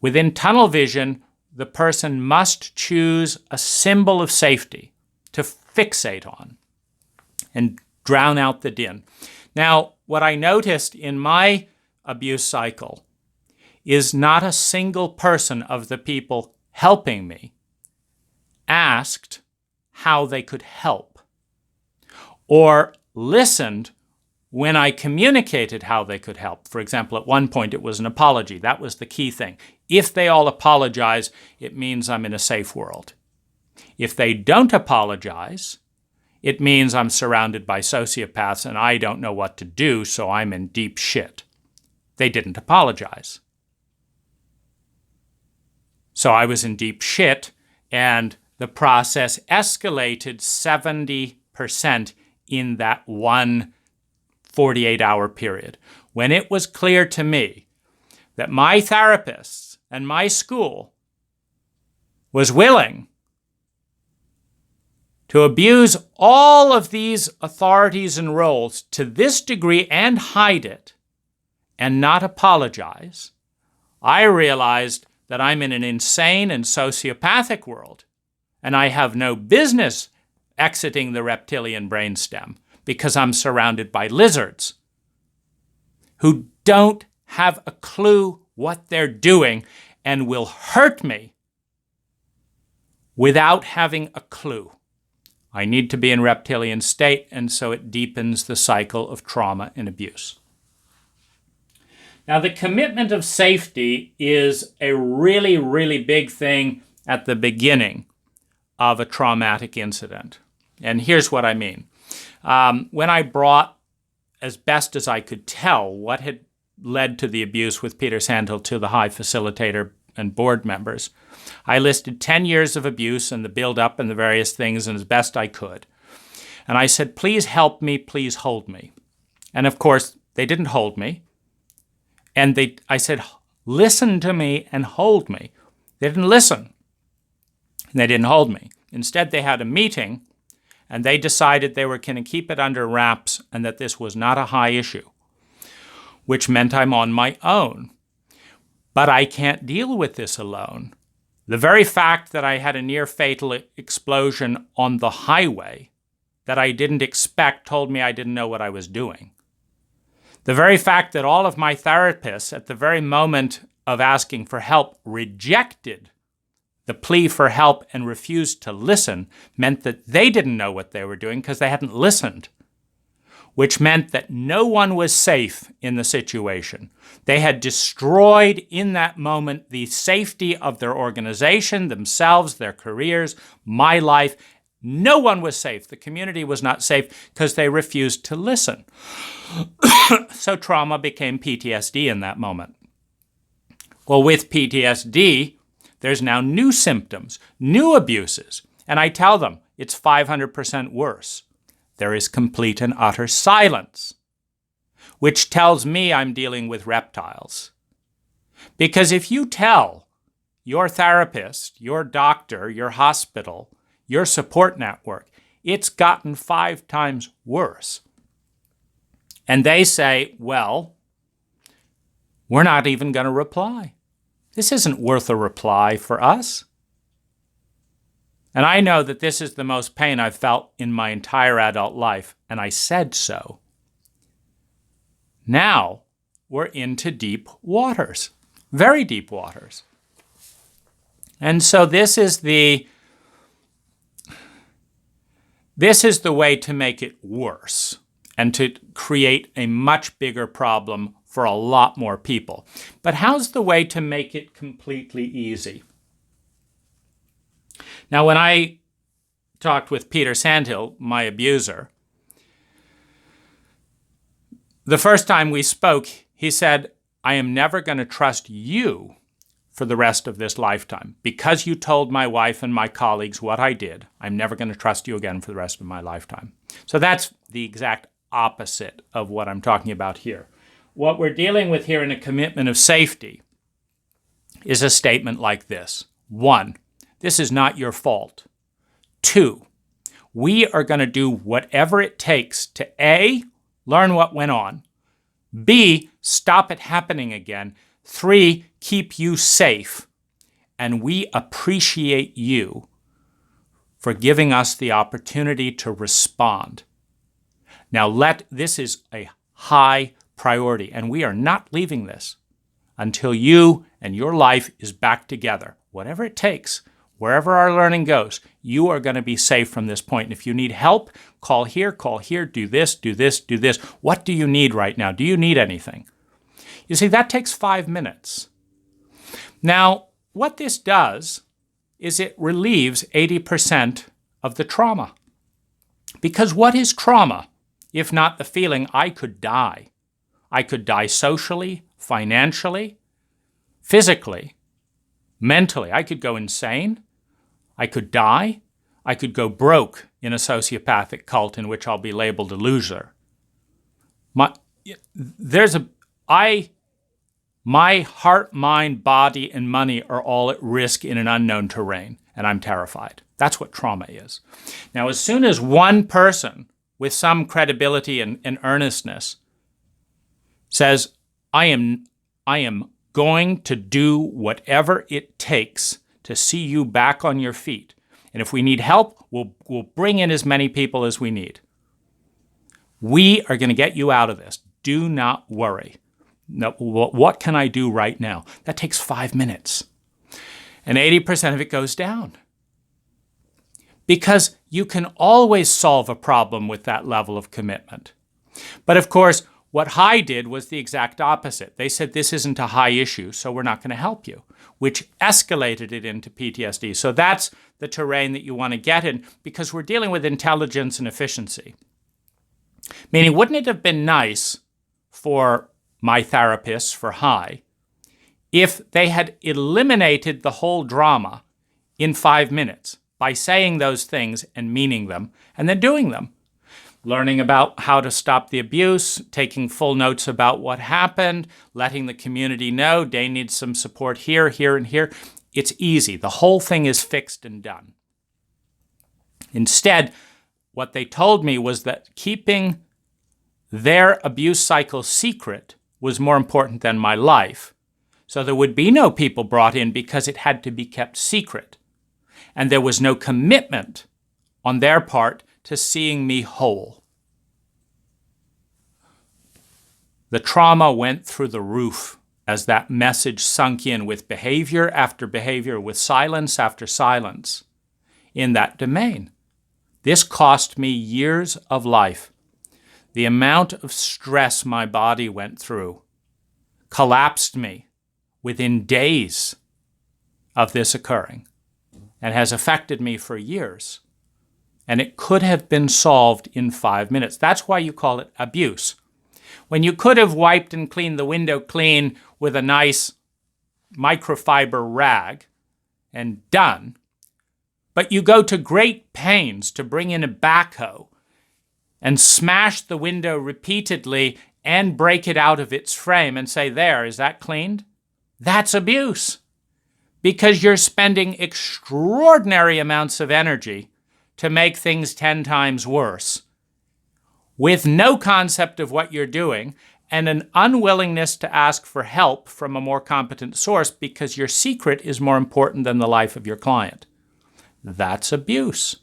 Within tunnel vision, the person must choose a symbol of safety to fixate on and drown out the din. Now, what I noticed in my abuse cycle is not a single person of the people helping me asked how they could help or listened when I communicated how they could help. For example, at one point it was an apology. That was the key thing. If they all apologize, it means I'm in a safe world. If they don't apologize, it means I'm surrounded by sociopaths and I don't know what to do, so I'm in deep shit. They didn't apologize. So I was in deep shit, and the process escalated 70% in that one 48-hour period. When it was clear to me that my therapists and my school was willing to abuse all of these authorities and roles to this degree and hide it and not apologize, I realized that I'm in an insane and sociopathic world, and I have no business exiting the reptilian brainstem because I'm surrounded by lizards who don't have a clue what they're doing and will hurt me without having a clue. I need to be in reptilian state, and so it deepens the cycle of trauma and abuse. Now, the commitment of safety is a really, really big thing at the beginning of a traumatic incident. And here's what I mean. When I brought, as best as I could tell, what had led to the abuse with Peter Sandhill to the high facilitator and board members, I listed 10 years of abuse and the build-up and the various things, and as best I could. And I said, please help me, please hold me. And of course, they didn't hold me. And I said, listen to me and hold me. They didn't listen. And they didn't hold me. Instead, they had a meeting, and they decided they were going to keep it under wraps and that this was not a high issue, which meant I'm on my own. But I can't deal with this alone. The very fact that I had a near-fatal explosion on the highway that I didn't expect told me I didn't know what I was doing. The very fact that all of my therapists at the very moment of asking for help rejected the plea for help and refused to listen meant that they didn't know what they were doing because they hadn't listened, which meant that no one was safe in the situation. They had destroyed in that moment the safety of their organization, themselves, their careers, my life. No one was safe. The community was not safe because they refused to listen. So trauma became PTSD in that moment. Well, with PTSD, There's now new symptoms, new abuses, and I tell them it's 500% worse. There is complete and utter silence, which tells me I'm dealing with reptiles. Because if you tell your therapist, your doctor, your hospital, your support network, it's gotten 5 times worse, and they say, well, we're not even going to reply. This isn't worth a reply for us. And I know that this is the most pain I've felt in my entire adult life, and I said so. Now we're into deep waters, very deep waters. And so this is the way to make it worse and to create a much bigger problem for a lot more people. But how's the way to make it completely easy? Now, when I talked with Peter Sandhill, my abuser, the first time we spoke, he said, I am never going to trust you for the rest of this lifetime. Because you told my wife and my colleagues what I did, I'm never going to trust you again for the rest of my lifetime. So that's the exact opposite of what I'm talking about here. What we're dealing with here in a commitment of safety is a statement like this. 1, this is not your fault. 2, we are going to do whatever it takes to A, learn what went on, B, stop it happening again, 3, keep you safe, and we appreciate you for giving us the opportunity to respond. Now, this is a high priority, and we are not leaving this until you and your life is back together. Whatever it takes, wherever our learning goes, you are going to be safe from this point. And if you need help, call here, do this, do this, do this. What do you need right now? Do you need anything? You see, that takes 5 minutes. Now, what this does is it relieves 80% of the trauma. Because what is trauma, if not the feeling I could die? I could die socially, financially, physically, mentally. I could go insane. I could die. I could go broke in a sociopathic cult in which I'll be labeled a loser. My heart, mind, body, and money are all at risk in an unknown terrain, and I'm terrified. That's what trauma is. Now, as soon as one person with some credibility and earnestness says, I am going to do whatever it takes to see you back on your feet. And if we need help, we'll bring in as many people as we need. We are going to get you out of this. Do not worry. No, what can I do right now? That takes 5 minutes. And 80% of it goes down. Because you can always solve a problem with that level of commitment. But of course, what high did was the exact opposite. They said, this isn't a high issue, so we're not going to help you, which escalated it into PTSD. So that's the terrain that you want to get in, because we're dealing with intelligence and efficiency. Meaning, wouldn't it have been nice for my therapists for high if they had eliminated the whole drama in 5 minutes by saying those things and meaning them and then doing them? Learning about how to stop the abuse, taking full notes about what happened, letting the community know they need some support here, here, and here. It's easy. The whole thing is fixed and done. Instead, what they told me was that keeping their abuse cycle secret was more important than my life. So there would be no people brought in because it had to be kept secret. And there was no commitment on their part to seeing me whole. The trauma went through the roof as that message sunk in with behavior after behavior, with silence after silence in that domain. This cost me years of life. The amount of stress my body went through collapsed me within days of this occurring and has affected me for years. And it could have been solved in 5 minutes. That's why you call it abuse. When you could have wiped and cleaned the window clean with a nice microfiber rag and done, but you go to great pains to bring in a backhoe and smash the window repeatedly and break it out of its frame and say, there, is that cleaned? That's abuse, because you're spending extraordinary amounts of energy to make things 10 times worse with no concept of what you're doing and an unwillingness to ask for help from a more competent source because your secret is more important than the life of your client. That's abuse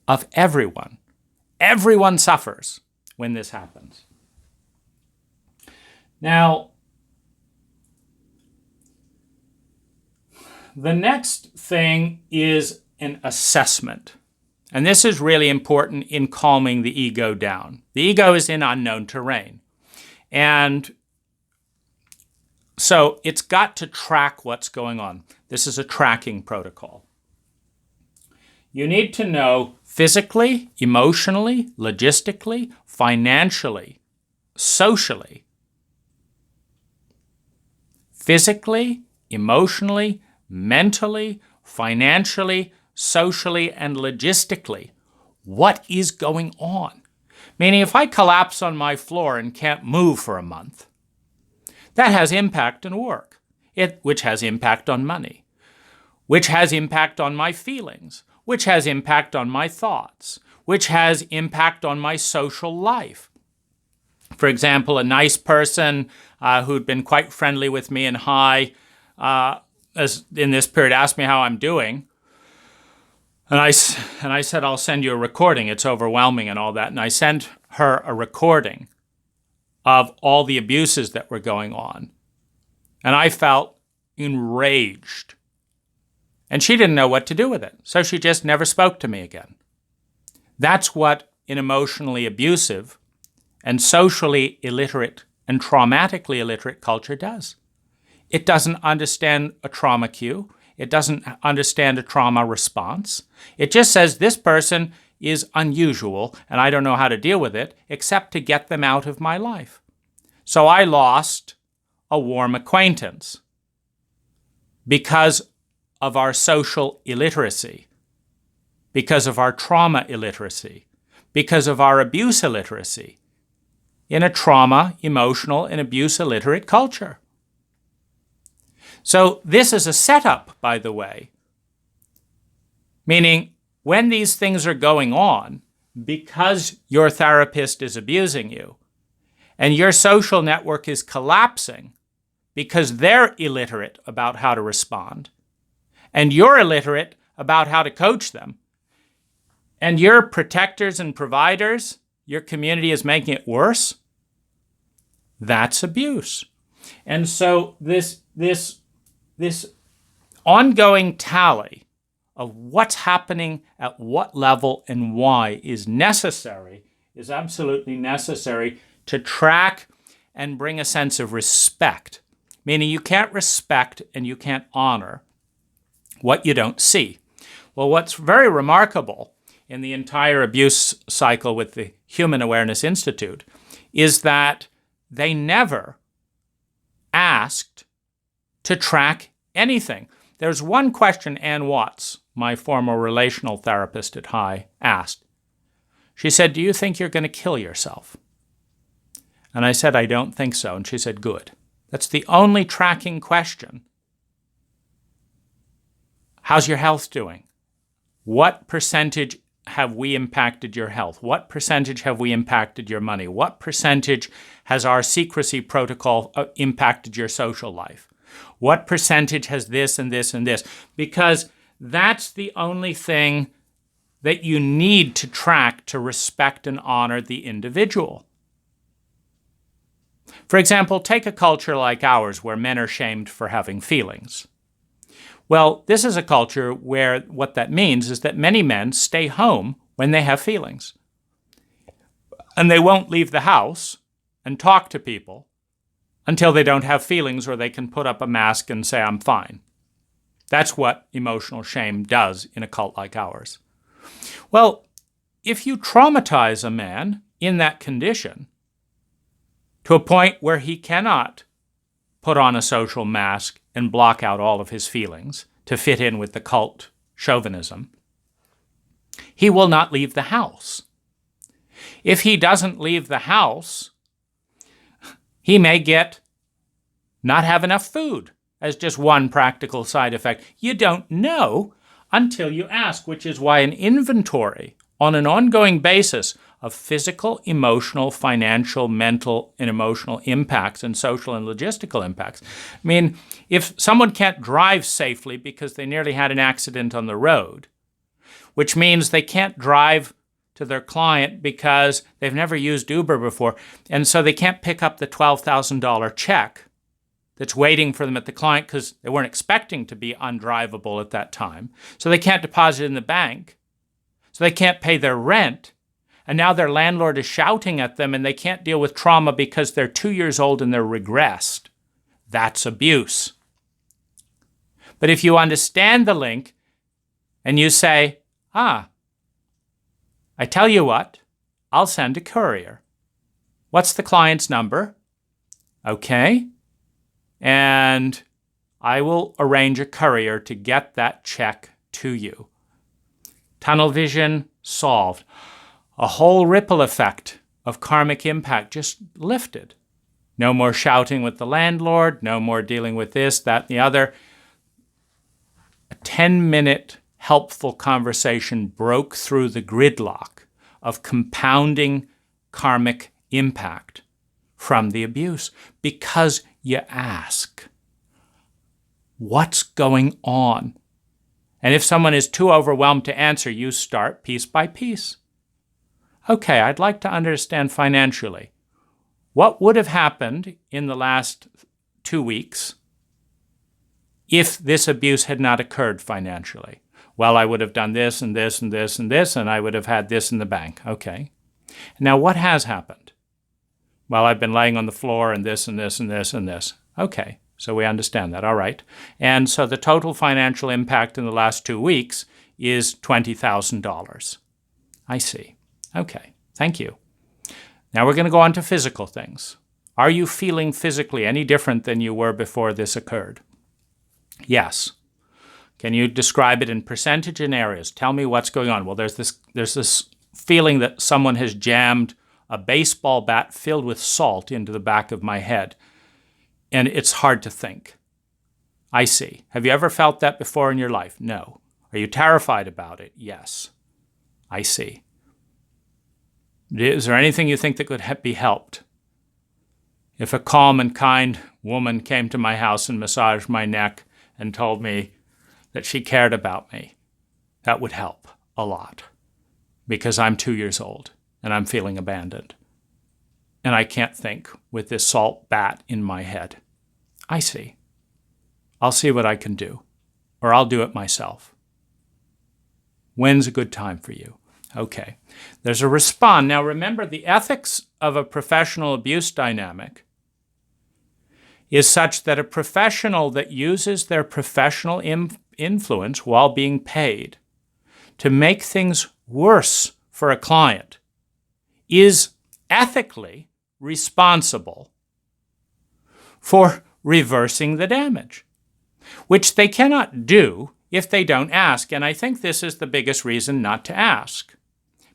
of everyone. Everyone suffers when this happens. Now, the next thing is an assessment. And this is really important in calming the ego down. The ego is in unknown terrain. And so it's got to track what's going on. This is a tracking protocol. You need to know physically, emotionally, logistically, financially, socially. Physically, emotionally, mentally, financially, socially, and logistically. What is going on? Meaning, if I collapse on my floor and can't move for a month, that has impact on work, which has impact on money, which has impact on my feelings, which has impact on my thoughts, which has impact on my social life. For example, a nice person who'd been quite friendly with me and as in this period asked me how I'm doing. And I said, I'll send you a recording. It's overwhelming and all that. And I sent her a recording of all the abuses that were going on. And I felt enraged. And she didn't know what to do with it. So she just never spoke to me again. That's what an emotionally abusive and socially illiterate and traumatically illiterate culture does. It doesn't understand a trauma cue. It doesn't understand a trauma response. It just says this person is unusual and I don't know how to deal with it except to get them out of my life. So I lost a warm acquaintance because of our social illiteracy, because of our trauma illiteracy, because of our abuse illiteracy in a trauma, emotional, and abuse illiterate culture. So this is a setup, by the way, meaning when these things are going on, because your therapist is abusing you and your social network is collapsing because they're illiterate about how to respond and you're illiterate about how to coach them and your protectors and providers, your community is making it worse, that's abuse. And so this ongoing tally of what's happening at what level and why is absolutely necessary to track and bring a sense of respect. Meaning you can't respect and you can't honor what you don't see. Well, what's very remarkable in the entire abuse cycle with the Human Awareness Institute is that they never asked to track anything. There's one question Ann Watts, my former relational therapist at High, asked. She said, do you think you're going to kill yourself? And I said, I don't think so. And she said, good. That's the only tracking question. How's your health doing? What percentage have we impacted your health? What percentage have we impacted your money? What percentage has our secrecy protocol impacted your social life? What percentage has this and this and this? Because that's the only thing that you need to track to respect and honor the individual. For example, take a culture like ours where men are shamed for having feelings. Well, this is a culture where what that means is that many men stay home when they have feelings. And they won't leave the house and talk to people until they don't have feelings or they can put up a mask and say, I'm fine. That's what emotional shame does in a cult like ours. Well, if you traumatize a man in that condition to a point where he cannot put on a social mask and block out all of his feelings, to fit in with the cult chauvinism, he will not leave the house. If he doesn't leave the house, he may not have enough food as just one practical side effect. You don't know until you ask, which is why an inventory on an ongoing basis of physical, emotional, financial, mental, and emotional impacts and social and logistical impacts. I mean, if someone can't drive safely because they nearly had an accident on the road, which means they can't drive to their client because they've never used Uber before, and so they can't pick up the $12,000 check that's waiting for them at the client because they weren't expecting to be undrivable at that time. So they can't deposit in the bank. So they can't pay their rent. And now their landlord is shouting at them and they can't deal with trauma because they're 2 years old and they're regressed. That's abuse. But if you understand the link and you say, I tell you what, I'll send a courier. What's the client's number? Okay. And I will arrange a courier to get that check to you. Tunnel vision solved. A whole ripple effect of karmic impact just lifted. No more shouting with the landlord, no more dealing with this, that, and the other. A 10-minute helpful conversation broke through the gridlock of compounding karmic impact from the abuse because you ask, what's going on? And if someone is too overwhelmed to answer, you start piece by piece. Okay, I'd like to understand financially. What would have happened in the last 2 weeks if this abuse had not occurred financially? Well, I would have done this and this and this and this, and I would have had this in the bank. Okay. Now, what has happened? Well, I've been laying on the floor and this and this and this and this. Okay, so we understand that. All right. And so the total financial impact in the last 2 weeks is $20,000. I see. Okay, thank you. Now we're going to go on to physical things. Are you feeling physically any different than you were before this occurred? Yes. Can you describe it in percentage and areas? Tell me what's going on. Well, there's this feeling that someone has jammed a baseball bat filled with salt into the back of my head, and it's hard to think. I see. Have you ever felt that before in your life? No. Are you terrified about it? Yes. I see. Is there anything you think that could be helped? If a calm and kind woman came to my house and massaged my neck and told me that she cared about me, that would help a lot because I'm 2 years old and I'm feeling abandoned. And I can't think with this salt bat in my head. I see. I'll see what I can do, or I'll do it myself. When's a good time for you? Okay. There's a respond. Now remember, the ethics of a professional abuse dynamic is such that a professional that uses their professional influence while being paid to make things worse for a client is ethically responsible for reversing the damage, which they cannot do if they don't ask. And I think this is the biggest reason not to ask.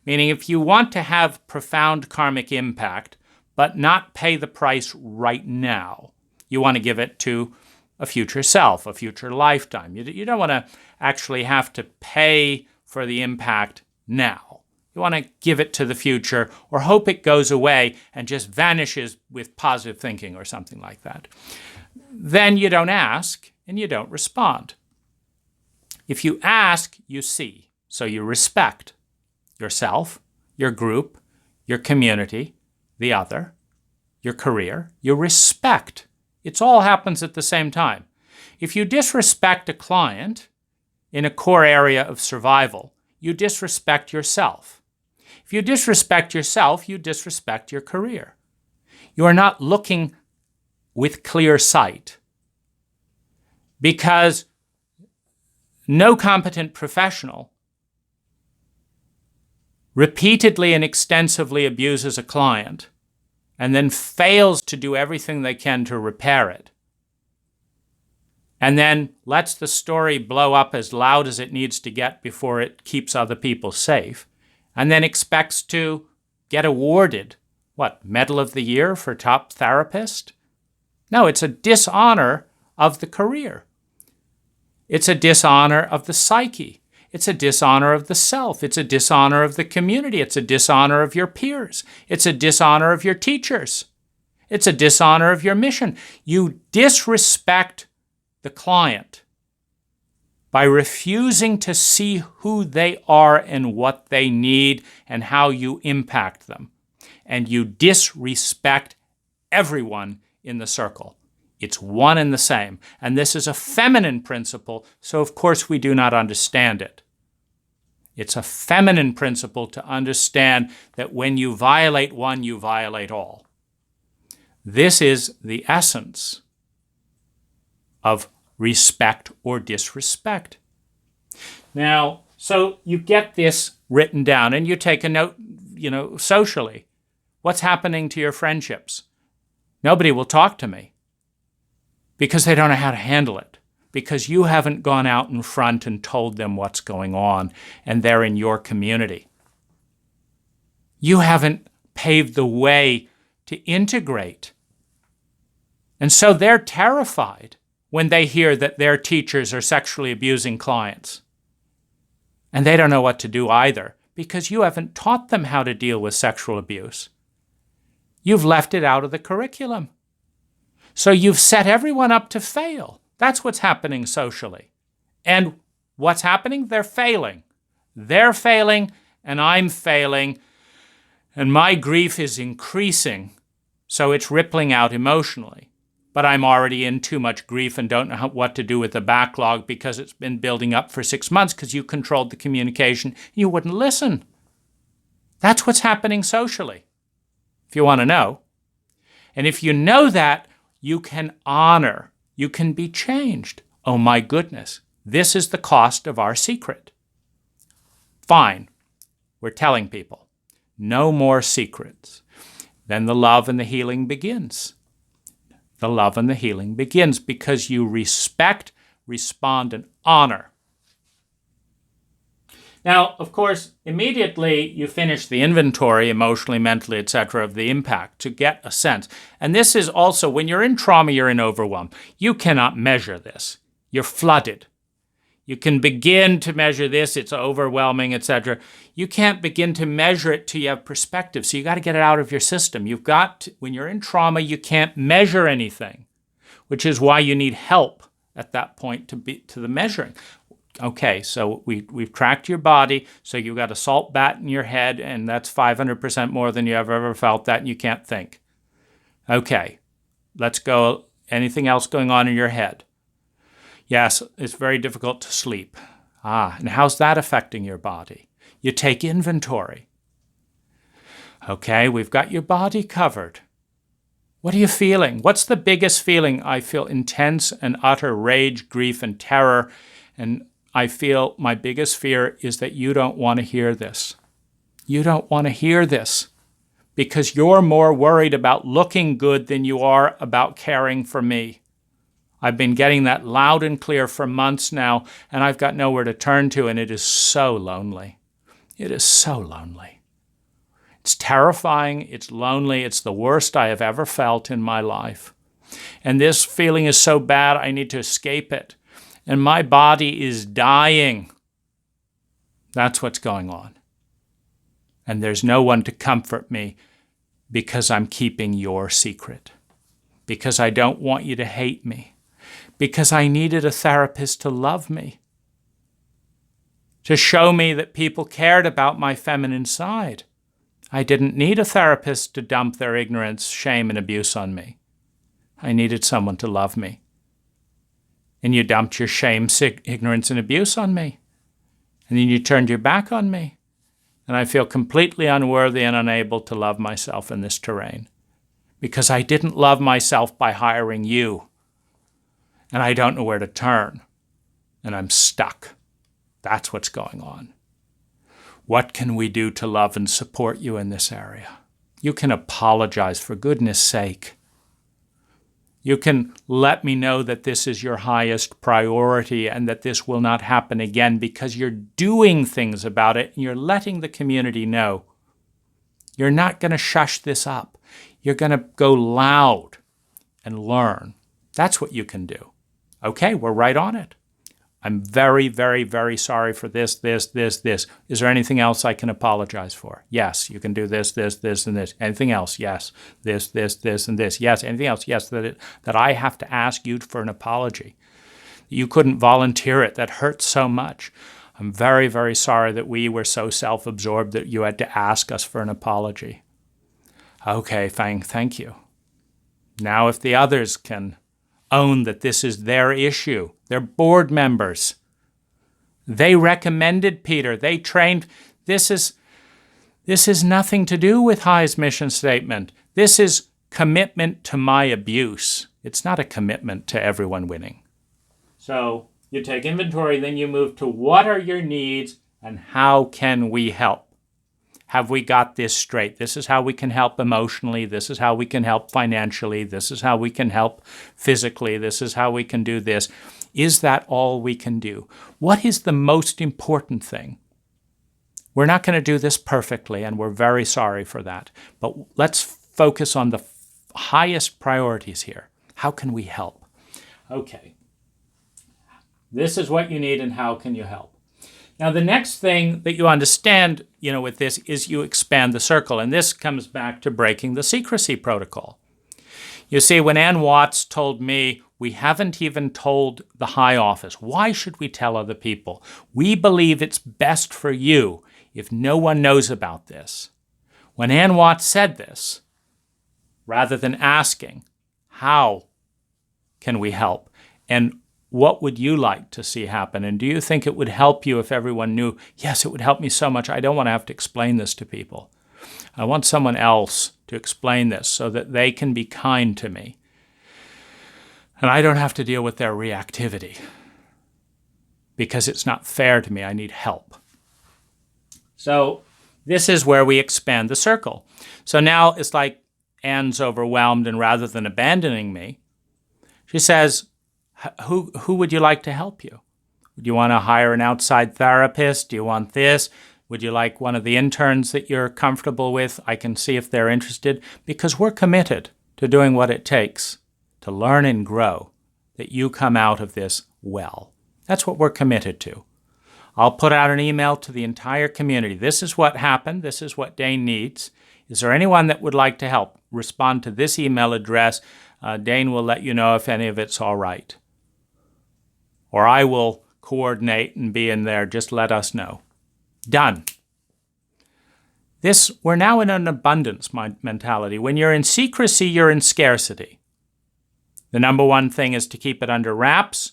Meaning, if you want to have profound karmic impact, but not pay the price right now, you want to give it to a future self, a future lifetime. You don't want to actually have to pay for the impact now. You want to give it to the future or hope it goes away and just vanishes with positive thinking or something like that. Then you don't ask and you don't respond. If you ask, you see. So you respect yourself, your group, your community, the other, your career. You respect. It all happens at the same time. If you disrespect a client in a core area of survival, you disrespect yourself. If you disrespect yourself, you disrespect your career. You are not looking with clear sight because no competent professional repeatedly and extensively abuses a client and then fails to do everything they can to repair it and then lets the story blow up as loud as it needs to get before it keeps other people safe, and then expects to get awarded, Medal of the Year for top therapist? No, it's a dishonor of the career. It's a dishonor of the psyche. It's a dishonor of the self. It's a dishonor of the community. It's a dishonor of your peers. It's a dishonor of your teachers. It's a dishonor of your mission. You disrespect the client by refusing to see who they are and what they need and how you impact them. And you disrespect everyone in the circle. It's one and the same. And this is a feminine principle, so of course we do not understand it. It's a feminine principle to understand that when you violate one, you violate all. This is the essence of respect or disrespect. Now, so you get this written down and you take a note, socially. What's happening to your friendships? Nobody will talk to me because they don't know how to handle it, because you haven't gone out in front and told them what's going on and they're in your community. You haven't paved the way to integrate. And so they're terrified when they hear that their teachers are sexually abusing clients. And they don't know what to do either, because you haven't taught them how to deal with sexual abuse. You've left it out of the curriculum. So you've set everyone up to fail. That's what's happening socially. And what's happening? They're failing. They're failing, and I'm failing, and my grief is increasing, so it's rippling out emotionally. But I'm already in too much grief and don't know what to do with the backlog because it's been building up for 6 months because you controlled the communication. You wouldn't listen. That's what's happening socially, if you want to know. And if you know that, you can honor. You can be changed. Oh my goodness, this is the cost of our secret. Fine, we're telling people, no more secrets. Then the love and the healing begins. The love and the healing begins because you respect, respond, and honor. Now, of course, immediately you finish the inventory, emotionally, mentally, etc., of the impact to get a sense. And this is also, when you're in trauma, you're in overwhelm. You cannot measure this. You're flooded. You can begin to measure this, it's overwhelming, etc. You can't begin to measure it till you have perspective. So you got to get it out of your system. When you're in trauma, you can't measure anything, which is why you need help at that point to the measuring. Okay, so we've tracked your body, so you've got a salt bat in your head, and that's 500% more than you have ever felt that, and you can't think. Okay, let's go. Anything else going on in your head? Yes, it's very difficult to sleep. And how's that affecting your body? You take inventory. Okay, we've got your body covered. What are you feeling? What's the biggest feeling? I feel intense and utter rage, grief, and terror. And I feel my biggest fear is that you don't want to hear this. You don't want to hear this because you're more worried about looking good than you are about caring for me. I've been getting that loud and clear for months now, and I've got nowhere to turn to, and it is so lonely. It is so lonely. It's terrifying. It's lonely. It's the worst I have ever felt in my life. And this feeling is so bad, I need to escape it. And my body is dying. That's what's going on. And there's no one to comfort me because I'm keeping your secret. Because I don't want you to hate me. Because I needed a therapist to love me, to show me that people cared about my feminine side. I didn't need a therapist to dump their ignorance, shame, and abuse on me. I needed someone to love me. And you dumped your shame, ignorance, and abuse on me. And then you turned your back on me. And I feel completely unworthy and unable to love myself in this terrain. Because I didn't love myself by hiring you. And I don't know where to turn. And I'm stuck. That's what's going on. What can we do to love and support you in this area? You can apologize, for goodness sake. You can let me know that this is your highest priority and that this will not happen again because you're doing things about it and you're letting the community know. You're not going to shush this up. You're going to go loud and learn. That's what you can do. Okay, we're right on it. I'm very, very, very sorry for this. Is there anything else I can apologize for? Yes, you can do this, and this. Anything else? Yes. This, and this. Yes. Anything else? Yes. That I have to ask you for an apology. You couldn't volunteer it. That hurts so much. I'm very, very sorry that we were so self-absorbed that you had to ask us for an apology. Okay, thank you. Now if the others can own that this is their issue, they're board members. They recommended Peter. They trained. This is nothing to do with High's mission statement. This is commitment to my abuse. It's not a commitment to everyone winning. So you take inventory, then you move to what are your needs and how can we help? Have we got this straight? This is how we can help emotionally. This is how we can help financially. This is how we can help physically. This is how we can do this. Is that all we can do? What is the most important thing? We're not going to do this perfectly, and we're very sorry for that. But let's focus on the highest priorities here. How can we help? Okay. This is what you need, and how can you help? Now, the next thing that you understand, with this is you expand the circle. And this comes back to breaking the secrecy protocol. You see, when Ann Watts told me, we haven't even told the high office. Why should we tell other people? We believe it's best for you if no one knows about this. When Ann Watts said this, rather than asking, how can we help? And what would you like to see happen? And do you think it would help you if everyone knew, yes, it would help me so much. I don't want to have to explain this to people. I want someone else to explain this so that they can be kind to me. And I don't have to deal with their reactivity because it's not fair to me. I need help. So this is where we expand the circle. So now it's like Anne's overwhelmed, and rather than abandoning me, she says, who would you like to help you? Would you want to hire an outside therapist? Do you want this? Would you like one of the interns that you're comfortable with? I can see if they're interested, because we're committed to doing what it takes to learn and grow, that you come out of this well. That's what we're committed to. I'll put out an email to the entire community. This is what happened. This is what Dane needs. Is there anyone that would like to help? Respond to this email address. Dane will let you know if any of it's all right. Or I will coordinate and be in there. Just let us know. Done. We're now in an abundance mentality. When you're in secrecy, you're in scarcity. The number one thing is to keep it under wraps,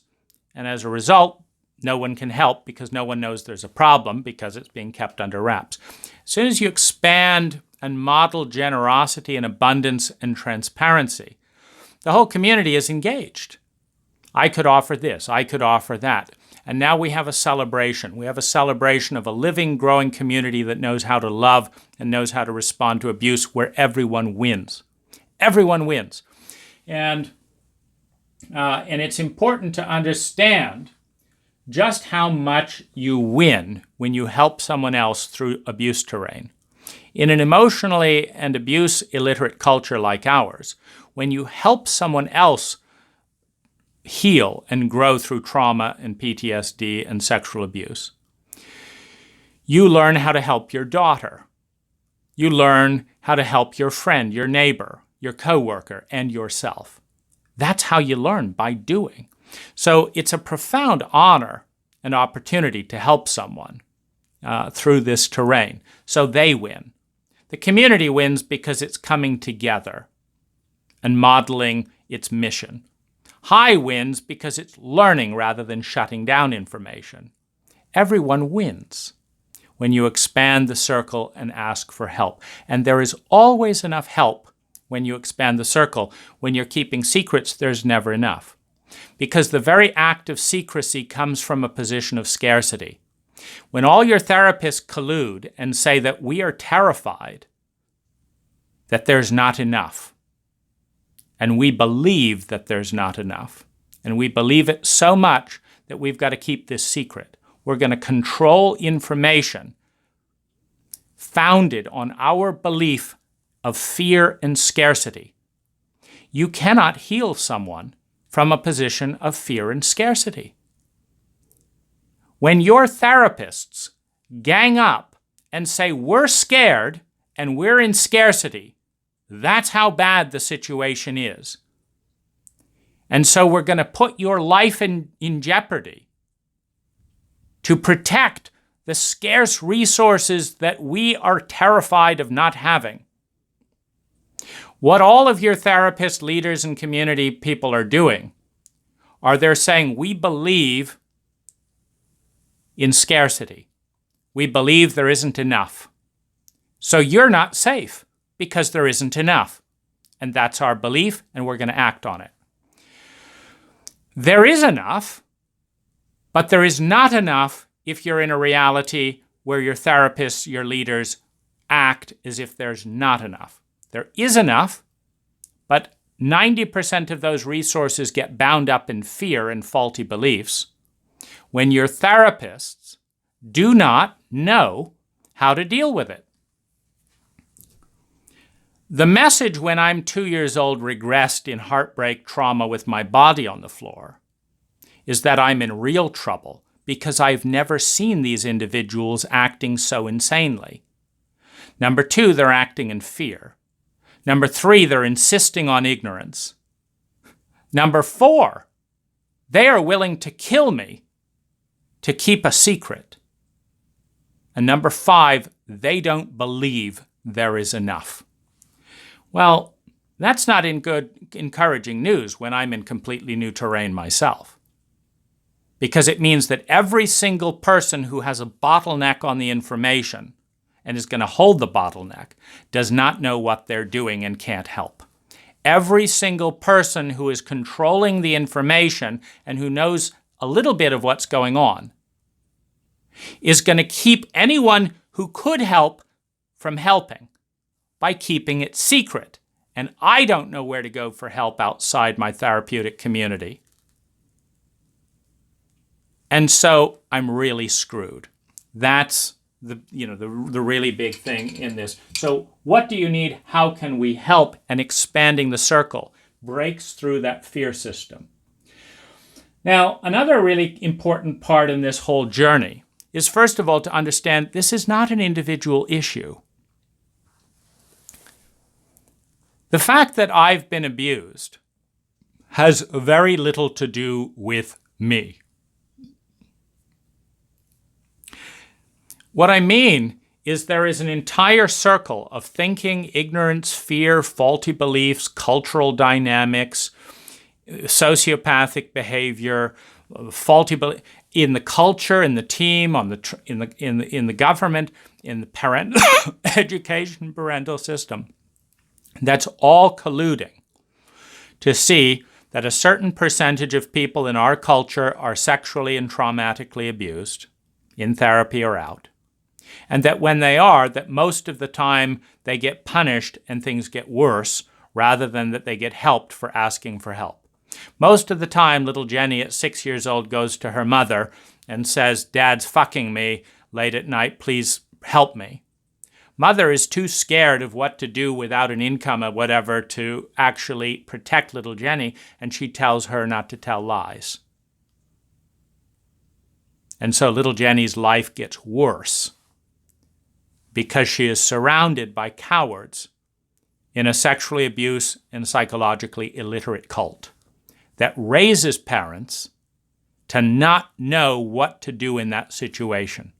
and as a result, no one can help because no one knows there's a problem because it's being kept under wraps. As soon as you expand and model generosity and abundance and transparency, the whole community is engaged. I could offer this, I could offer that. And now we have a celebration. We have a celebration of a living, growing community that knows how to love and knows how to respond to abuse, where everyone wins. Everyone wins. And it's important to understand just how much you win when you help someone else through abuse terrain. In an emotionally and abuse illiterate culture like ours, when you help someone else heal and grow through trauma and PTSD and sexual abuse, you learn how to help your daughter. You learn how to help your friend, your neighbor, your coworker, and yourself. That's how you learn, by doing. So it's a profound honor and opportunity to help someone through this terrain. So they win. The community wins because it's coming together and modeling its mission. High wins because it's learning rather than shutting down information. Everyone wins when you expand the circle and ask for help. And there is always enough help when you expand the circle. When you're keeping secrets, there's never enough. Because the very act of secrecy comes from a position of scarcity. When all your therapists collude and say that we are terrified that there's not enough, And we believe that there's not enough. And we believe it so much that we've got to keep this secret. We're going to control information founded on our belief of fear and scarcity. You cannot heal someone from a position of fear and scarcity. When your therapists gang up and say, we're scared and we're in scarcity, that's how bad the situation is. And so we're going to put your life in jeopardy to protect the scarce resources that we are terrified of not having. What all of your therapists, leaders, and community people are doing are they're saying, we believe in scarcity. We believe there isn't enough. So you're not safe because there isn't enough. And that's our belief, and we're going to act on it. There is enough, but there is not enough if you're in a reality where your therapists, your leaders, act as if there's not enough. There is enough, but 90% of those resources get bound up in fear and faulty beliefs when your therapists do not know how to deal with it. The message when I'm 2 years old regressed in heartbreak trauma with my body on the floor is that I'm in real trouble because I've never seen these individuals acting so insanely. Number 2, they're acting in fear. Number 3, they're insisting on ignorance. Number 4, they are willing to kill me to keep a secret. And number 5, they don't believe there is enough. Well, that's not encouraging news when I'm in completely new terrain myself. Because it means that every single person who has a bottleneck on the information and is going to hold the bottleneck does not know what they're doing and can't help. Every single person who is controlling the information and who knows a little bit of what's going on is going to keep anyone who could help from helping by keeping it secret. And I don't know where to go for help outside my therapeutic community. And so I'm really screwed. That's the really big thing in this. So what do you need? How can we help? And expanding the circle breaks through that fear system. Now, another really important part in this whole journey is, first of all, to understand this is not an individual issue. The fact that I've been abused has very little to do with me. What I mean is there is an entire circle of thinking, ignorance, fear, faulty beliefs, cultural dynamics, sociopathic behavior, faulty belief in the culture, in the team, in the government, in the parental education, parental system. That's all colluding to see that a certain percentage of people in our culture are sexually and traumatically abused, in therapy or out. And that when they are, that most of the time they get punished and things get worse rather than that they get helped for asking for help. Most of the time, little Jenny at 6 years old goes to her mother and says, "Dad's fucking me late at night, please help me." Mother is too scared of what to do without an income or whatever to actually protect little Jenny, and she tells her not to tell lies. And so little Jenny's life gets worse because she is surrounded by cowards in a sexually abused and psychologically illiterate cult that raises parents to not know what to do in that situation.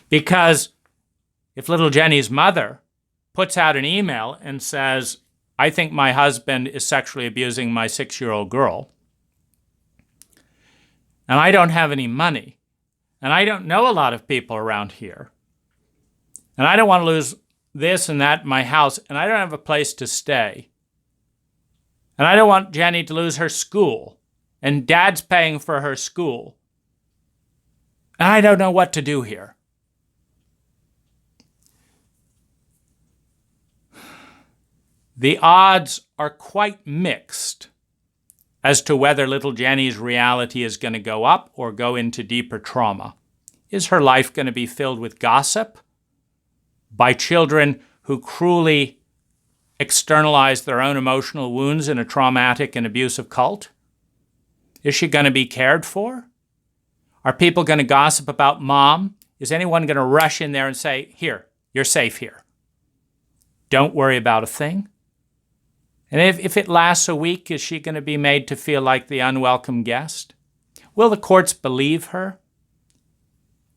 Because if little Jenny's mother puts out an email and says, "I think my husband is sexually abusing my 6-year-old girl, and I don't have any money, and I don't know a lot of people around here, and I don't want to lose this and that in my house, and I don't have a place to stay, and I don't want Jenny to lose her school, and Dad's paying for her school, and I don't know what to do here." the odds are quite mixed as to whether little Jenny's reality is going to go up or go into deeper trauma. Is her life going to be filled with gossip by children who cruelly externalize their own emotional wounds in a traumatic and abusive cult? Is she going to be cared for? Are people going to gossip about mom? Is anyone going to rush in there and say, here, you're safe here. Don't worry about a thing? And if it lasts a week, is she going to be made to feel like the unwelcome guest? Will the courts believe her?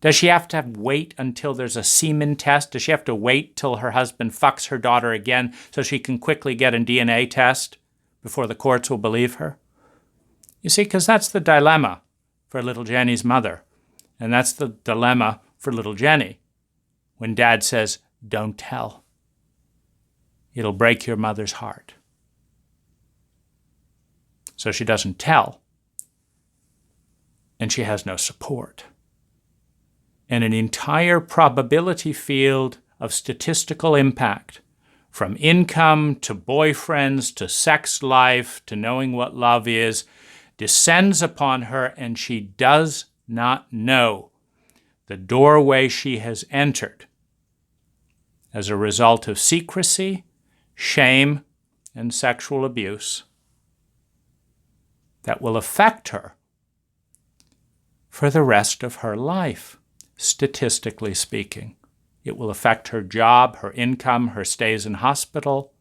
Does she have to wait until there's a semen test? Does she have to wait till her husband fucks her daughter again so she can quickly get a DNA test before the courts will believe her? You see, because that's the dilemma for little Jenny's mother. And that's the dilemma for little Jenny when Dad says, don't tell. It'll break your mother's heart. So she doesn't tell. And she has no support. And an entire probability field of statistical impact, from income to boyfriends to sex life to knowing what love is, descends upon her, and she does not know the doorway she has entered as a result of secrecy, shame, and sexual abuse that will affect her for the rest of her life, statistically speaking. It will affect her job, her income, her stays in hospital,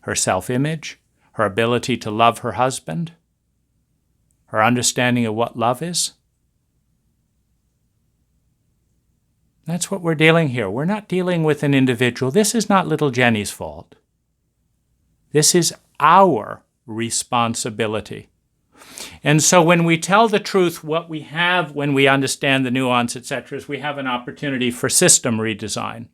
her self-image, her ability to love her husband, her understanding of what love is. That's what we're dealing here. We're not dealing with an individual. This is not little Jenny's fault. This is our responsibility. And so when we tell the truth, what we have when we understand the nuance, etc., is we have an opportunity for system redesign.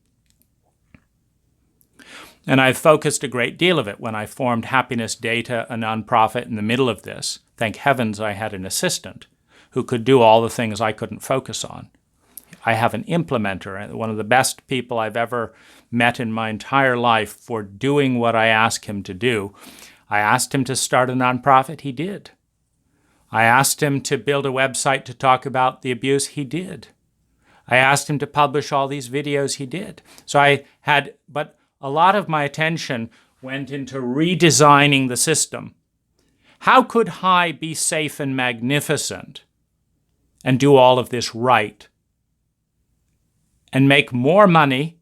And I've focused a great deal of it when I formed Happiness Data, a nonprofit, in the middle of this. Thank heavens I had an assistant who could do all the things I couldn't focus on. I have an implementer, one of the best people I've ever met in my entire life for doing what I asked him to do. I asked him to start a nonprofit. He did. I asked him to build a website to talk about the abuse. He did. I asked him to publish all these videos. He did. But a lot of my attention went into redesigning the system. How could High be safe and magnificent and do all of this right and make more money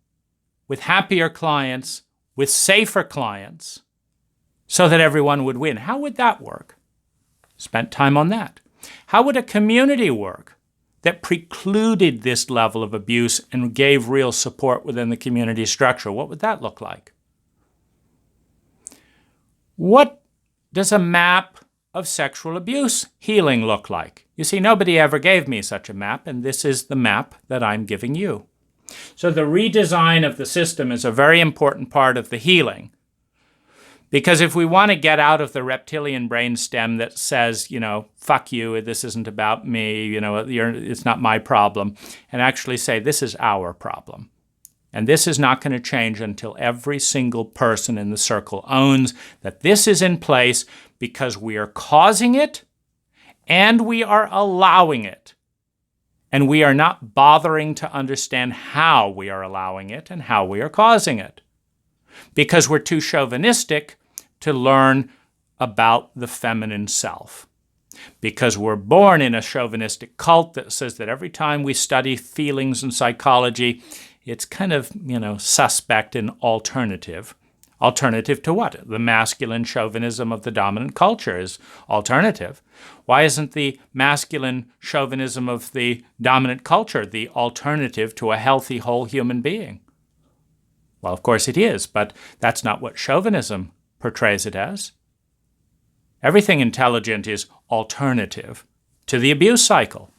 with happier clients, with safer clients, so that everyone would win? How would that work? Spent time on that. How would a community work that precluded this level of abuse and gave real support within the community structure? What would that look like? What does a map of sexual abuse healing look like? You see, nobody ever gave me such a map, and this is the map that I'm giving you. So the redesign of the system is a very important part of the healing. Because if we want to get out of the reptilian brainstem that says, fuck you, this isn't about me, it's not my problem, and actually say, this is our problem. And this is not going to change until every single person in the circle owns that this is in place because we are causing it and we are allowing it. And we are not bothering to understand how we are allowing it and how we are causing it, because we're too chauvinistic to learn about the feminine self. Because we're born in a chauvinistic cult that says that every time we study feelings and psychology, it's kind of, suspect and alternative. Alternative to what? The masculine chauvinism of the dominant culture is alternative. Why isn't the masculine chauvinism of the dominant culture the alternative to a healthy, whole human being? Well, of course it is, but that's not what chauvinism portrays it as. Everything intelligent is alternative to the abuse cycle.